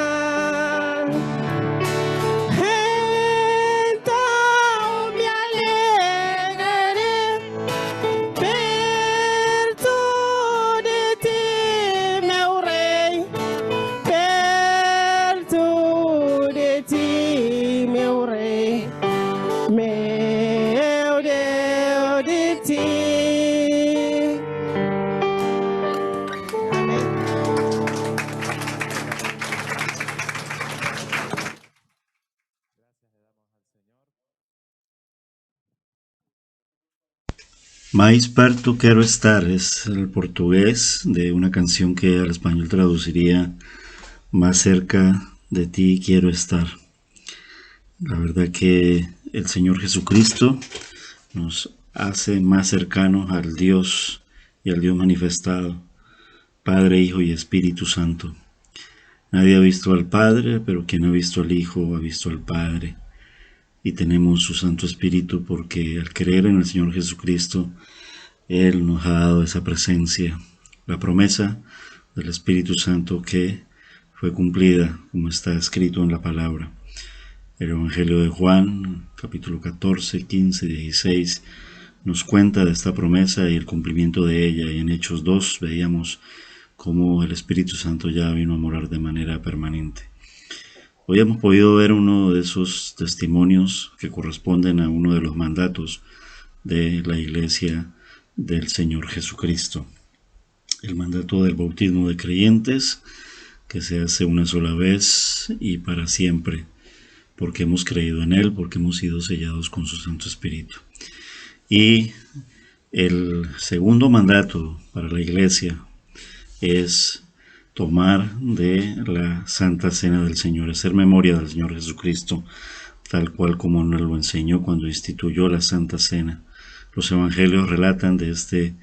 Mais perto quero estar es el portugués de una canción que al español traduciría más cerca de ti quiero estar. La verdad que el Señor Jesucristo nos hace más cercanos al Dios y al Dios manifestado, Padre, Hijo y Espíritu Santo. Nadie ha visto al Padre, pero quien ha visto al Hijo ha visto al Padre. Y tenemos su Santo Espíritu porque al creer en el Señor Jesucristo, Él nos ha dado esa presencia, la promesa del Espíritu Santo que fue cumplida, como está escrito en la palabra. El Evangelio de Juan, capítulo 14, 15, 16, nos cuenta de esta promesa y el cumplimiento de ella. Y en Hechos 2 veíamos cómo el Espíritu Santo ya vino a morar de manera permanente. Hoy hemos podido ver uno de esos testimonios que corresponden a uno de los mandatos de la Iglesia del Señor Jesucristo. El mandato del bautismo de creyentes, que se hace una sola vez y para siempre, porque hemos creído en Él, porque hemos sido sellados con su Santo Espíritu. Y el segundo mandato para la Iglesia es tomar de la Santa Cena del Señor, hacer memoria del Señor Jesucristo, tal cual como nos lo enseñó cuando instituyó la Santa Cena. Los evangelios relatan de este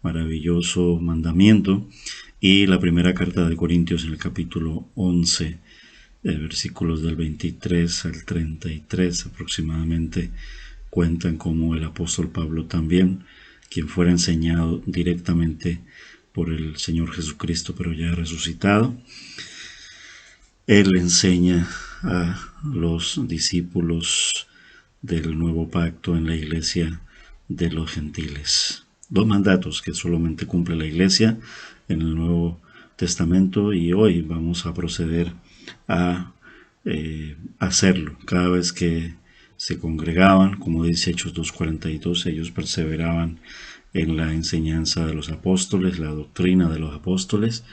maravilloso mandamiento y la primera carta de Corintios en el capítulo 11, versículos del 23 al 33 aproximadamente, cuentan como el apóstol Pablo también, quien fuera enseñado directamente por el Señor Jesucristo, pero ya resucitado, Él enseña a los discípulos del nuevo pacto en la iglesia de los gentiles. Dos mandatos que solamente cumple la iglesia en el Nuevo Testamento y hoy vamos a proceder a hacerlo. Cada vez que se congregaban, como dice Hechos 2:42, ellos perseveraban en la enseñanza de los apóstoles, la doctrina de los apóstoles,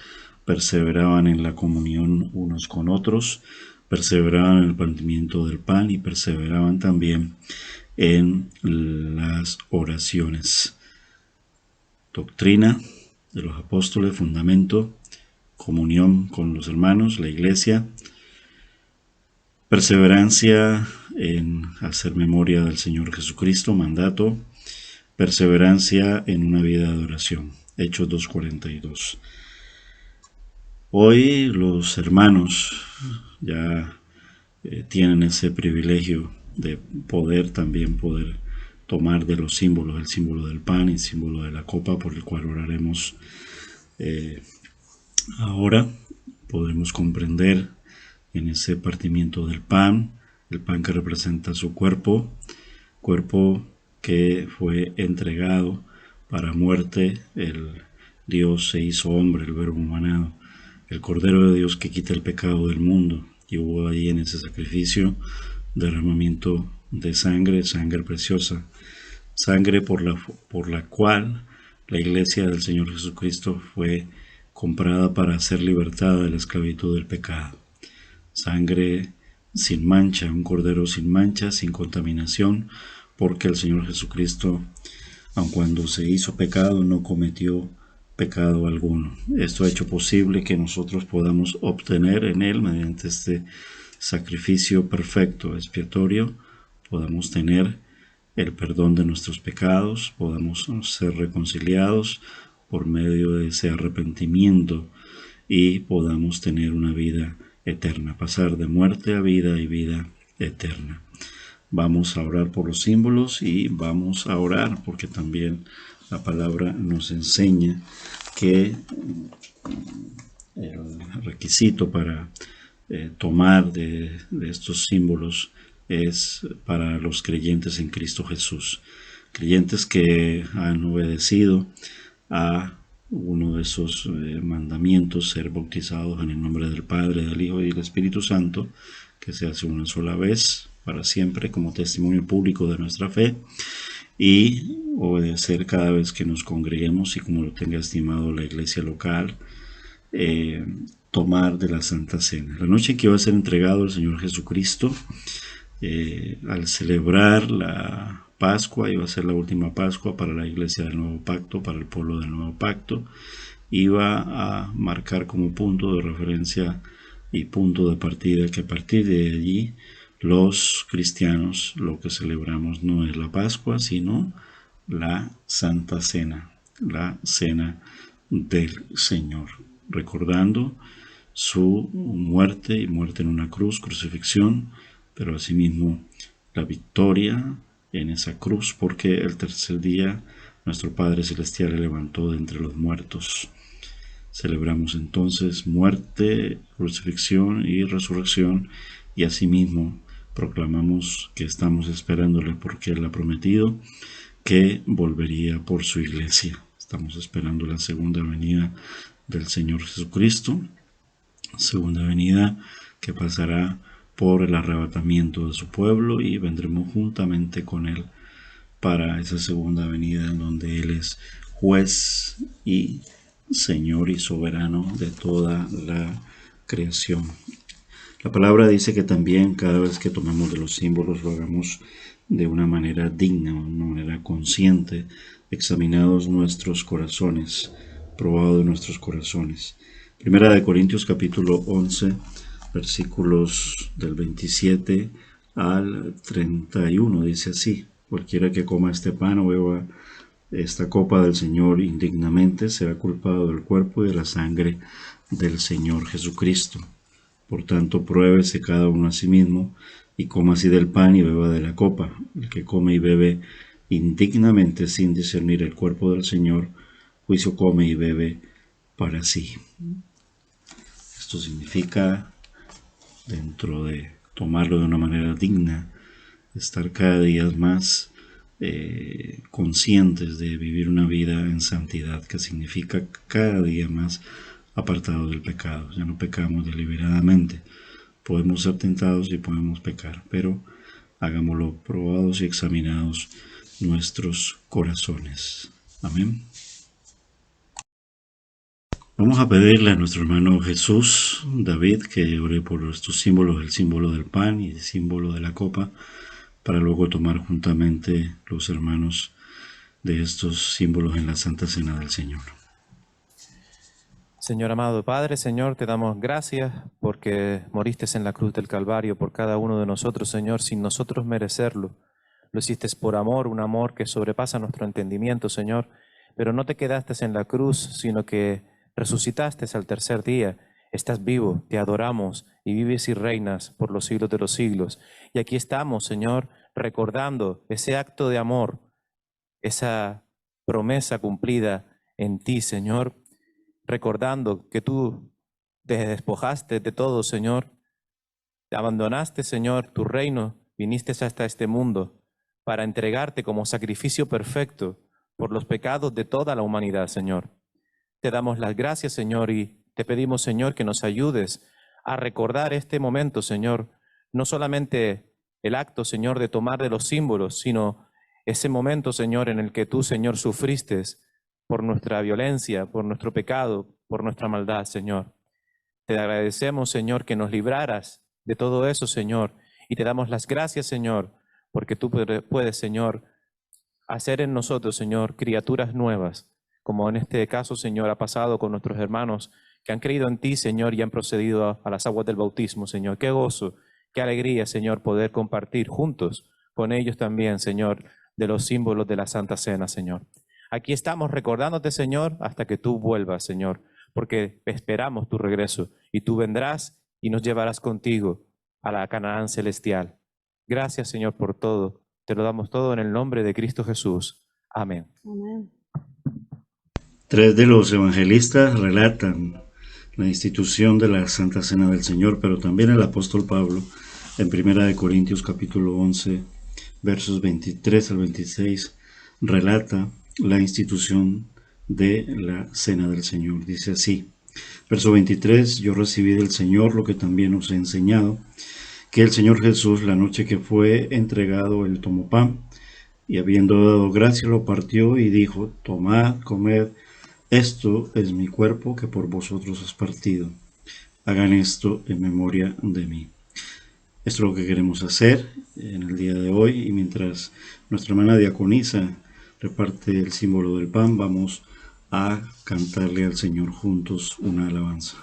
perseveraban en la comunión unos con otros, perseveraban en el partimiento del pan y perseveraban también en las oraciones. Doctrina de los apóstoles, fundamento, comunión con los hermanos, la iglesia, perseverancia en hacer memoria del Señor Jesucristo, mandato, perseverancia en una vida de oración. Hechos 2:42. Hoy los hermanos ya tienen ese privilegio de poder tomar de los símbolos, el símbolo del pan y el símbolo de la copa, por el cual oraremos ahora. Podremos comprender en ese partimiento del pan, el pan que representa su cuerpo que fue entregado para muerte. El Dios se hizo hombre, el verbo humanado, el Cordero de Dios que quita el pecado del mundo. Y hubo ahí en ese sacrificio derramamiento de sangre, sangre preciosa, sangre por la cual la iglesia del Señor Jesucristo fue comprada para ser libertada de la esclavitud del pecado. Sangre sin mancha, un cordero sin mancha, sin contaminación, porque el Señor Jesucristo, aun cuando se hizo pecado, no cometió pecado alguno. Esto ha hecho posible que nosotros podamos obtener en Él, mediante este sacrificio perfecto, expiatorio, podamos tener el perdón de nuestros pecados, podamos ser reconciliados por medio de ese arrepentimiento y podamos tener una vida eterna, pasar de muerte a vida y vida eterna. Vamos a orar por los símbolos y vamos a orar porque también la palabra nos enseña que el requisito para tomar de estos símbolos es para los creyentes en Cristo Jesús, creyentes que han obedecido a uno de esos mandamientos, ser bautizados en el nombre del Padre, del Hijo y del Espíritu Santo, que se hace una sola vez para siempre como testimonio público de nuestra fe, y obedecer cada vez que nos congreguemos y como lo tenga estimado la iglesia local, tomar de la Santa Cena. La noche en que va a ser entregado el Señor Jesucristo, al celebrar la Pascua, iba a ser la última Pascua para la Iglesia del Nuevo Pacto, para el pueblo del Nuevo Pacto. Iba a marcar como punto de referencia y punto de partida que a partir de allí los cristianos lo que celebramos no es la Pascua, sino la Santa Cena, la Cena del Señor, recordando su muerte y muerte en una cruz, crucifixión, pero asimismo la victoria en esa cruz, porque el tercer día nuestro Padre Celestial le levantó de entre los muertos. Celebramos entonces muerte, crucifixión y resurrección, y asimismo proclamamos que estamos esperándole porque Él ha prometido que volvería por su iglesia. Estamos esperando la segunda venida del Señor Jesucristo, segunda venida que pasará por el arrebatamiento de su pueblo y vendremos juntamente con Él para esa segunda venida en donde Él es juez y Señor y soberano de toda la creación. La palabra dice que también cada vez que tomemos de los símbolos lo hagamos de una manera digna, de una manera consciente, examinados nuestros corazones, probado de nuestros corazones. Primera de Corintios capítulo 11, versículos del 27 al 31, dice así: cualquiera que coma este pan o beba esta copa del Señor indignamente será culpado del cuerpo y de la sangre del Señor Jesucristo. Por tanto, pruébese cada uno a sí mismo y coma así del pan y beba de la copa. El que come y bebe indignamente sin discernir el cuerpo del Señor, juicio come y bebe para sí. Esto significa, dentro de tomarlo de una manera digna, estar cada día más conscientes de vivir una vida en santidad, que significa cada día más apartado del pecado. Ya no pecamos deliberadamente. Podemos ser tentados y podemos pecar, pero hagámoslo probados y examinados nuestros corazones. Amén. Vamos a pedirle a nuestro hermano Jesús David que ore por estos símbolos, el símbolo del pan y el símbolo de la copa, para luego tomar juntamente los hermanos de estos símbolos en la Santa Cena del Señor. Señor amado Padre, Señor, te damos gracias porque moriste en la cruz del Calvario por cada uno de nosotros, Señor, sin nosotros merecerlo. Lo hiciste por amor, un amor que sobrepasa nuestro entendimiento, Señor, pero no te quedaste en la cruz, sino que resucitaste al tercer día. Estás vivo, te adoramos y vives y reinas por los siglos de los siglos. Y aquí estamos, Señor, recordando ese acto de amor, esa promesa cumplida en ti, Señor, recordando que tú te despojaste de todo, Señor, te abandonaste, Señor, tu reino, viniste hasta este mundo para entregarte como sacrificio perfecto por los pecados de toda la humanidad, Señor. Te damos las gracias, Señor, y te pedimos, Señor, que nos ayudes a recordar este momento, Señor, no solamente el acto, Señor, de tomar de los símbolos, sino ese momento, Señor, en el que tú, Señor, sufriste por nuestra violencia, por nuestro pecado, por nuestra maldad, Señor. Te agradecemos, Señor, que nos libraras de todo eso, Señor, y te damos las gracias, Señor, porque tú puedes, Señor, hacer en nosotros, Señor, criaturas nuevas, como en este caso, Señor, ha pasado con nuestros hermanos que han creído en ti, Señor, y han procedido a las aguas del bautismo, Señor. Qué gozo, qué alegría, Señor, poder compartir juntos con ellos también, Señor, de los símbolos de la Santa Cena, Señor. Aquí estamos recordándote, Señor, hasta que tú vuelvas, Señor, porque esperamos tu regreso y tú vendrás y nos llevarás contigo a la Canaán celestial. Gracias, Señor, por todo. Te lo damos todo en el nombre de Cristo Jesús. Amén. Amén. Tres de los evangelistas relatan la institución de la Santa Cena del Señor, pero también el apóstol Pablo, en 1 Corintios capítulo 11, versos 23 al 26, relata la institución de la Cena del Señor. Dice así, verso 23, yo recibí del Señor lo que también os he enseñado, que el Señor Jesús, la noche que fue entregado, él tomó pan, y habiendo dado gracia lo partió y dijo, tomad, comed, esto es mi cuerpo que por vosotros es partido. Hagan esto en memoria de mí. Esto es lo que queremos hacer en el día de hoy, y mientras nuestra hermana diaconisa reparte el símbolo del pan, vamos a cantarle al Señor juntos una alabanza.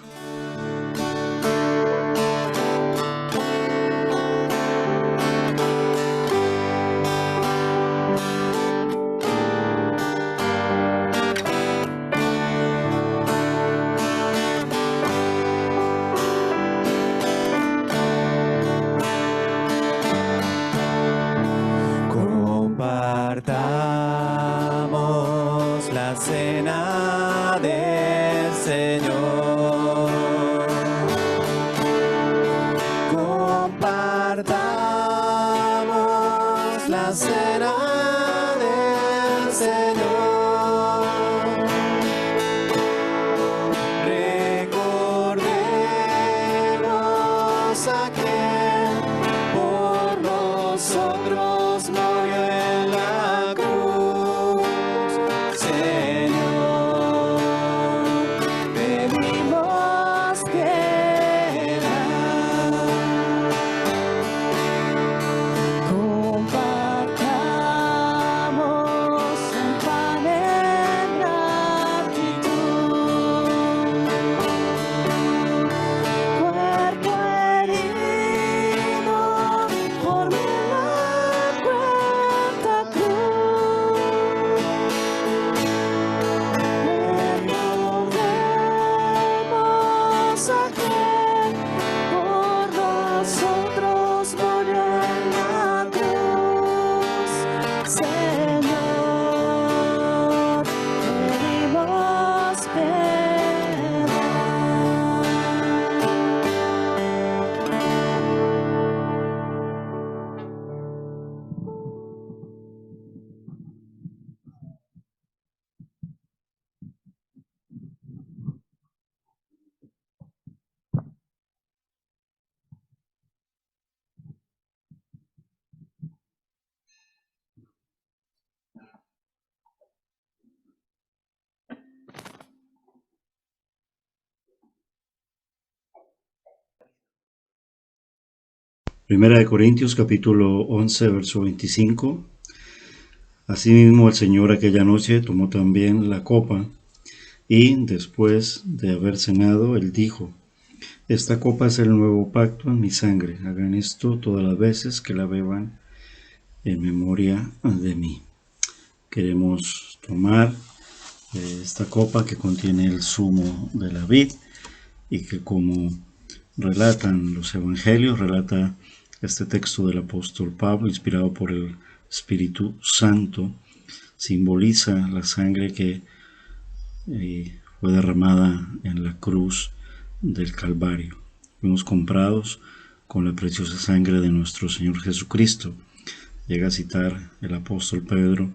Compartamos la cena del Señor. Compartamos la cena del Señor. Recordemos a quien por nosotros murió en la cruz. Señor, pedimos piedad. Compartamos un pan en gratitud. Cuerpo herido por mi cuenta cruz. Recordemos a quien por nosotros murió en la cruz. Señor, pedimos piedad. Primera de Corintios capítulo 11 verso 25. Asimismo el Señor aquella noche tomó también la copa, y después de haber cenado, él dijo: Esta copa es el nuevo pacto en mi sangre. Hagan esto todas las veces que la beban en memoria de mí. Queremos tomar esta copa que contiene el zumo de la vid, y que, como relatan los evangelios, relata este texto del apóstol Pablo, inspirado por el Espíritu Santo, simboliza la sangre que fue derramada en la cruz del Calvario. Fuimos comprados con la preciosa sangre de nuestro Señor Jesucristo. Llega a citar el apóstol Pedro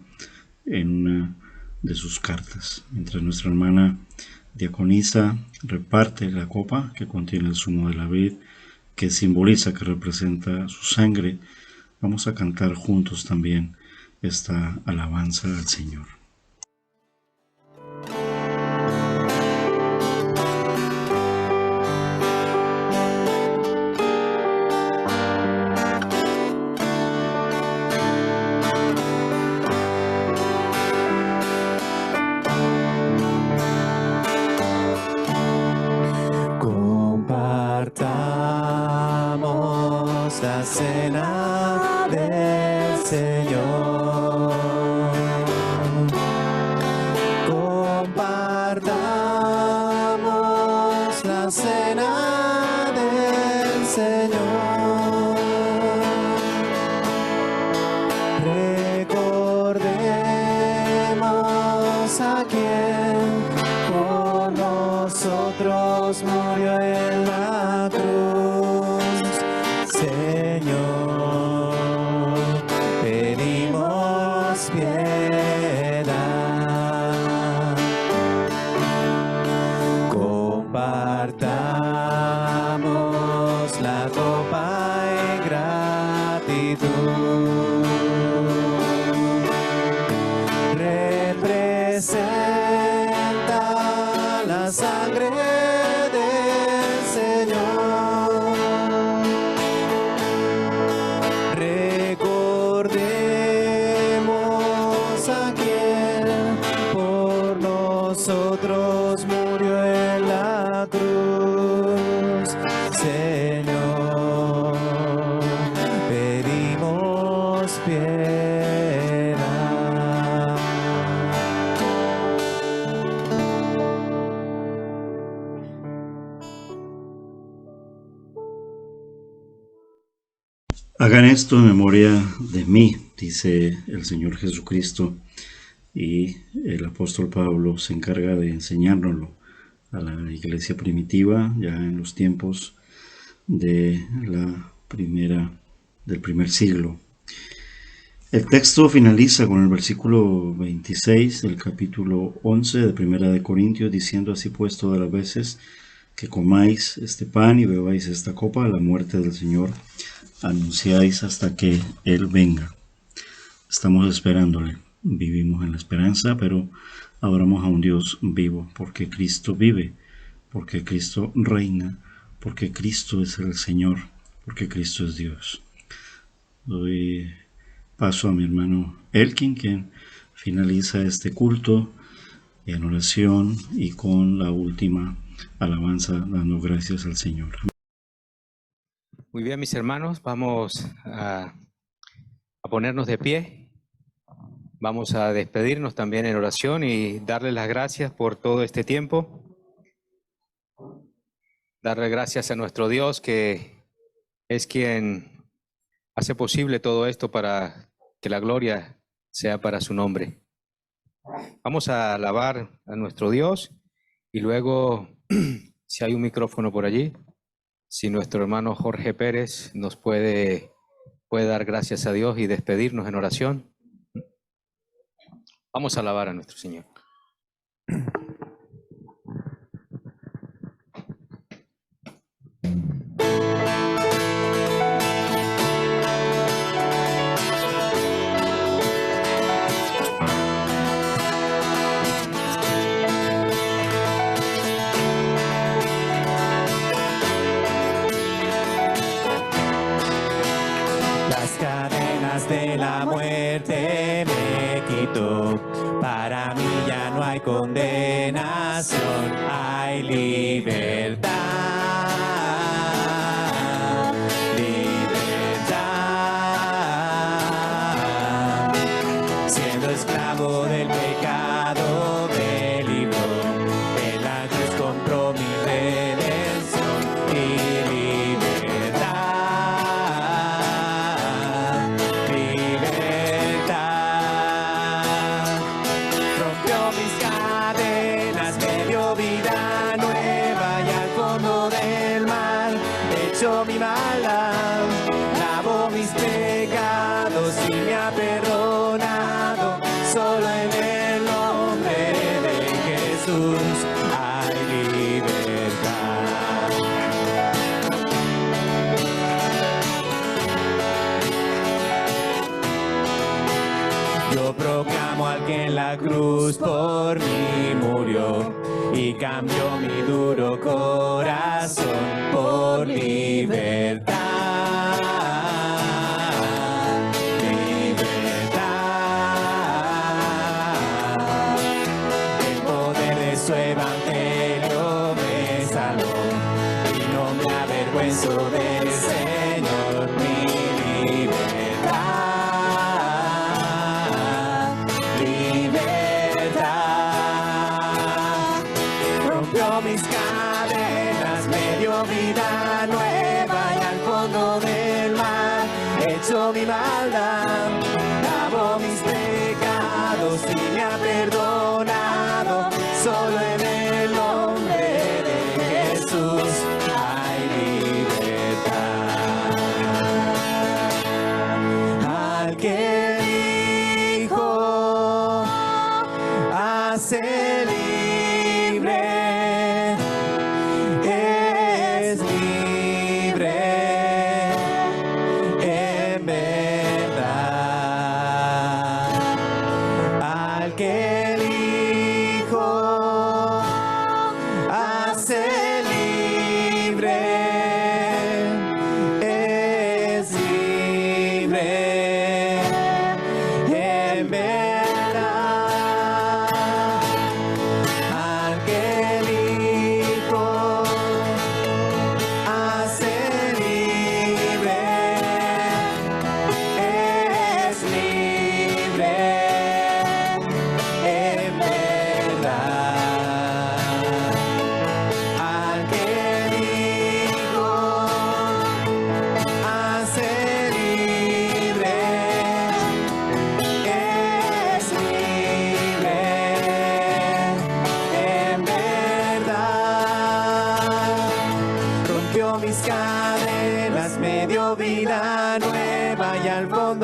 en una de sus cartas. Mientras nuestra hermana diaconisa reparte la copa que contiene el zumo de la vid, que simboliza, que representa su sangre, vamos a cantar juntos también esta alabanza al Señor. Compartamos la cena del Señor. Compartamos la cena del Señor. Recordemos a quien por nosotros murió en la cruz. Señor, pedimos piedad. Compartamos la copa en gratitud. Representa la sangre del Señor. piedad. Hagan esto en memoria de mí, dice el Señor Jesucristo, y el apóstol Pablo se encarga de enseñárnoslo a la iglesia primitiva, ya en los tiempos del primer siglo. El texto finaliza con el versículo 26 del capítulo 11 de Primera de Corintios, diciendo: así pues, todas las veces que comáis este pan y bebáis esta copa, la muerte del Señor anunciáis hasta que Él venga. Estamos esperándole, vivimos en la esperanza, pero adoramos a un Dios vivo, porque Cristo vive, porque Cristo reina, porque Cristo es el Señor, porque Cristo es Dios. Doy paso a mi hermano Elkin, quien finaliza este culto en oración y con la última alabanza, dando gracias al Señor. Muy bien, mis hermanos, vamos a ponernos de pie. Vamos a despedirnos también en oración y darle las gracias por todo este tiempo. Darle gracias a nuestro Dios, que es quien hace posible todo esto para que la gloria sea para su nombre. Vamos a alabar a nuestro Dios y luego, si hay un micrófono por allí, si nuestro hermano Jorge Pérez nos puede dar gracias a Dios y despedirnos en oración. Vamos a alabar a nuestro Señor. Las cadenas de la muerte me quitó. Para mí ya no hay condenación, hay libertad. Libertad. Siendo esclavo del pecado me libró. En la cruz compró mi redención y libertad. Libertad. Rompió mis cadenas, me dio vida nueva y al fondo del mar echó mi maldad. Lavó mis pecados y me ha perdonado. Solo en el nombre de Jesús hay libertad. Yo proclamo al que en la cruz por mí murió y cambió mi duro corazón por libertad. Libertad. El poder de su evangelio me salvó y no me avergüenzo del Señor, mi libertad. Libertad. Rompió mis cadenas, me dio vida nueva y al fondo del mar echó mi maldad. Lavó mis pecados y me ha perdonado. Solo en el nombre de Jesús hay libertad. Al que el Hijo hace libre, es libre en verdad. Al que el Hijo hace libre, es libre en verdad. Al que el Hijo hace libre, es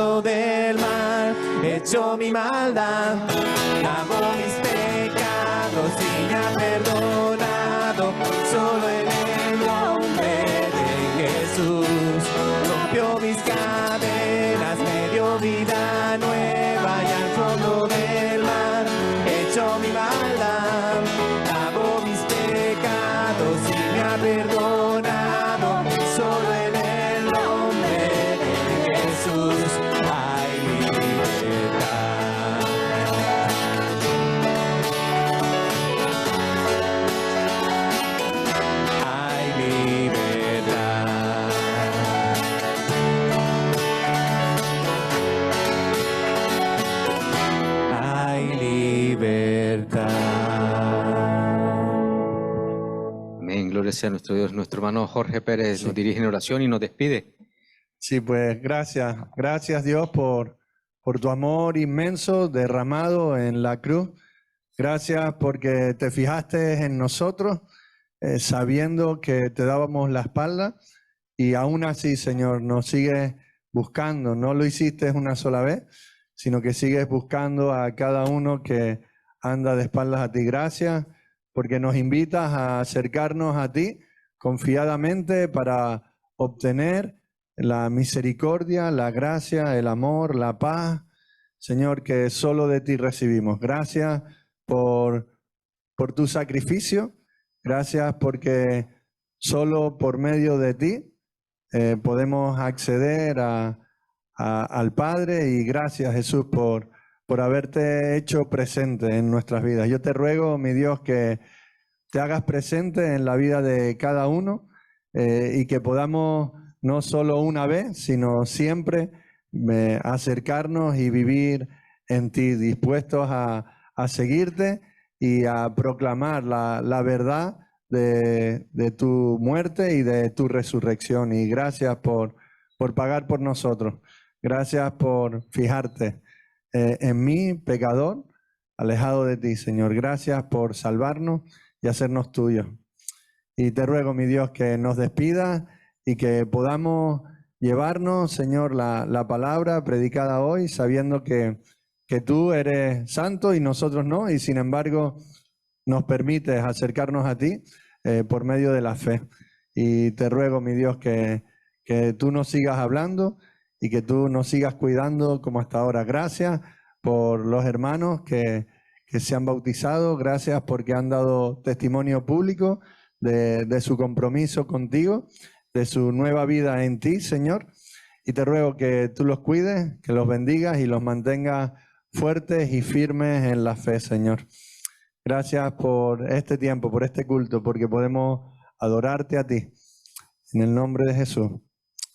fondo del mar, hecho mi maldad, lavó mis pecados y me ha perdonado. Solo en el nombre de Jesús rompió mis cadenas, me dio vida nueva y al fondo del mar, hecho mi maldad, lavó mis pecados y me ha perdonado. Solo en el nombre de Jesús hay libertad. Hay libertad. Hay libertad. Amén, gloria sea a nuestro Dios. Nuestro hermano Jorge Pérez nos dirige en oración y nos despide. Sí, pues gracias. Gracias Dios por tu amor inmenso derramado en la cruz. Gracias porque te fijaste en nosotros, sabiendo que te dábamos la espalda y aún así, Señor, nos sigues buscando. No lo hiciste una sola vez, sino que sigues buscando a cada uno que anda de espaldas a ti. Gracias porque nos invitas a acercarnos a ti confiadamente para obtener la misericordia, la gracia, el amor, la paz, Señor, que solo de ti recibimos. Gracias por tu sacrificio. Gracias porque solo por medio de ti podemos acceder al Padre, y gracias Jesús por haberte hecho presente en nuestras vidas. Yo te ruego, mi Dios, que te hagas presente en la vida de cada uno y que podamos no solo una vez, sino siempre acercarnos y vivir en ti, dispuestos a seguirte y a proclamar la verdad de tu muerte y de tu resurrección. Y gracias por pagar por nosotros. Gracias por fijarte en mí, pecador, alejado de ti, Señor. Gracias por salvarnos y hacernos tuyos. Y te ruego, mi Dios, que nos despidas y que podamos llevarnos, Señor, la palabra predicada hoy, sabiendo que tú eres santo y nosotros no, y sin embargo nos permites acercarnos a ti por medio de la fe. Y te ruego, mi Dios, que tú nos sigas hablando y que tú nos sigas cuidando como hasta ahora. Gracias por los hermanos que se han bautizado. Gracias porque han dado testimonio público de su compromiso contigo, de su nueva vida en ti, Señor. Y te ruego que tú los cuides, que los bendigas y los mantengas fuertes y firmes en la fe, Señor. Gracias por este tiempo, por este culto, porque podemos adorarte a ti. En el nombre de Jesús.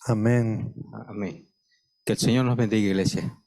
Amén. Amén. Que el Señor nos bendiga, iglesia.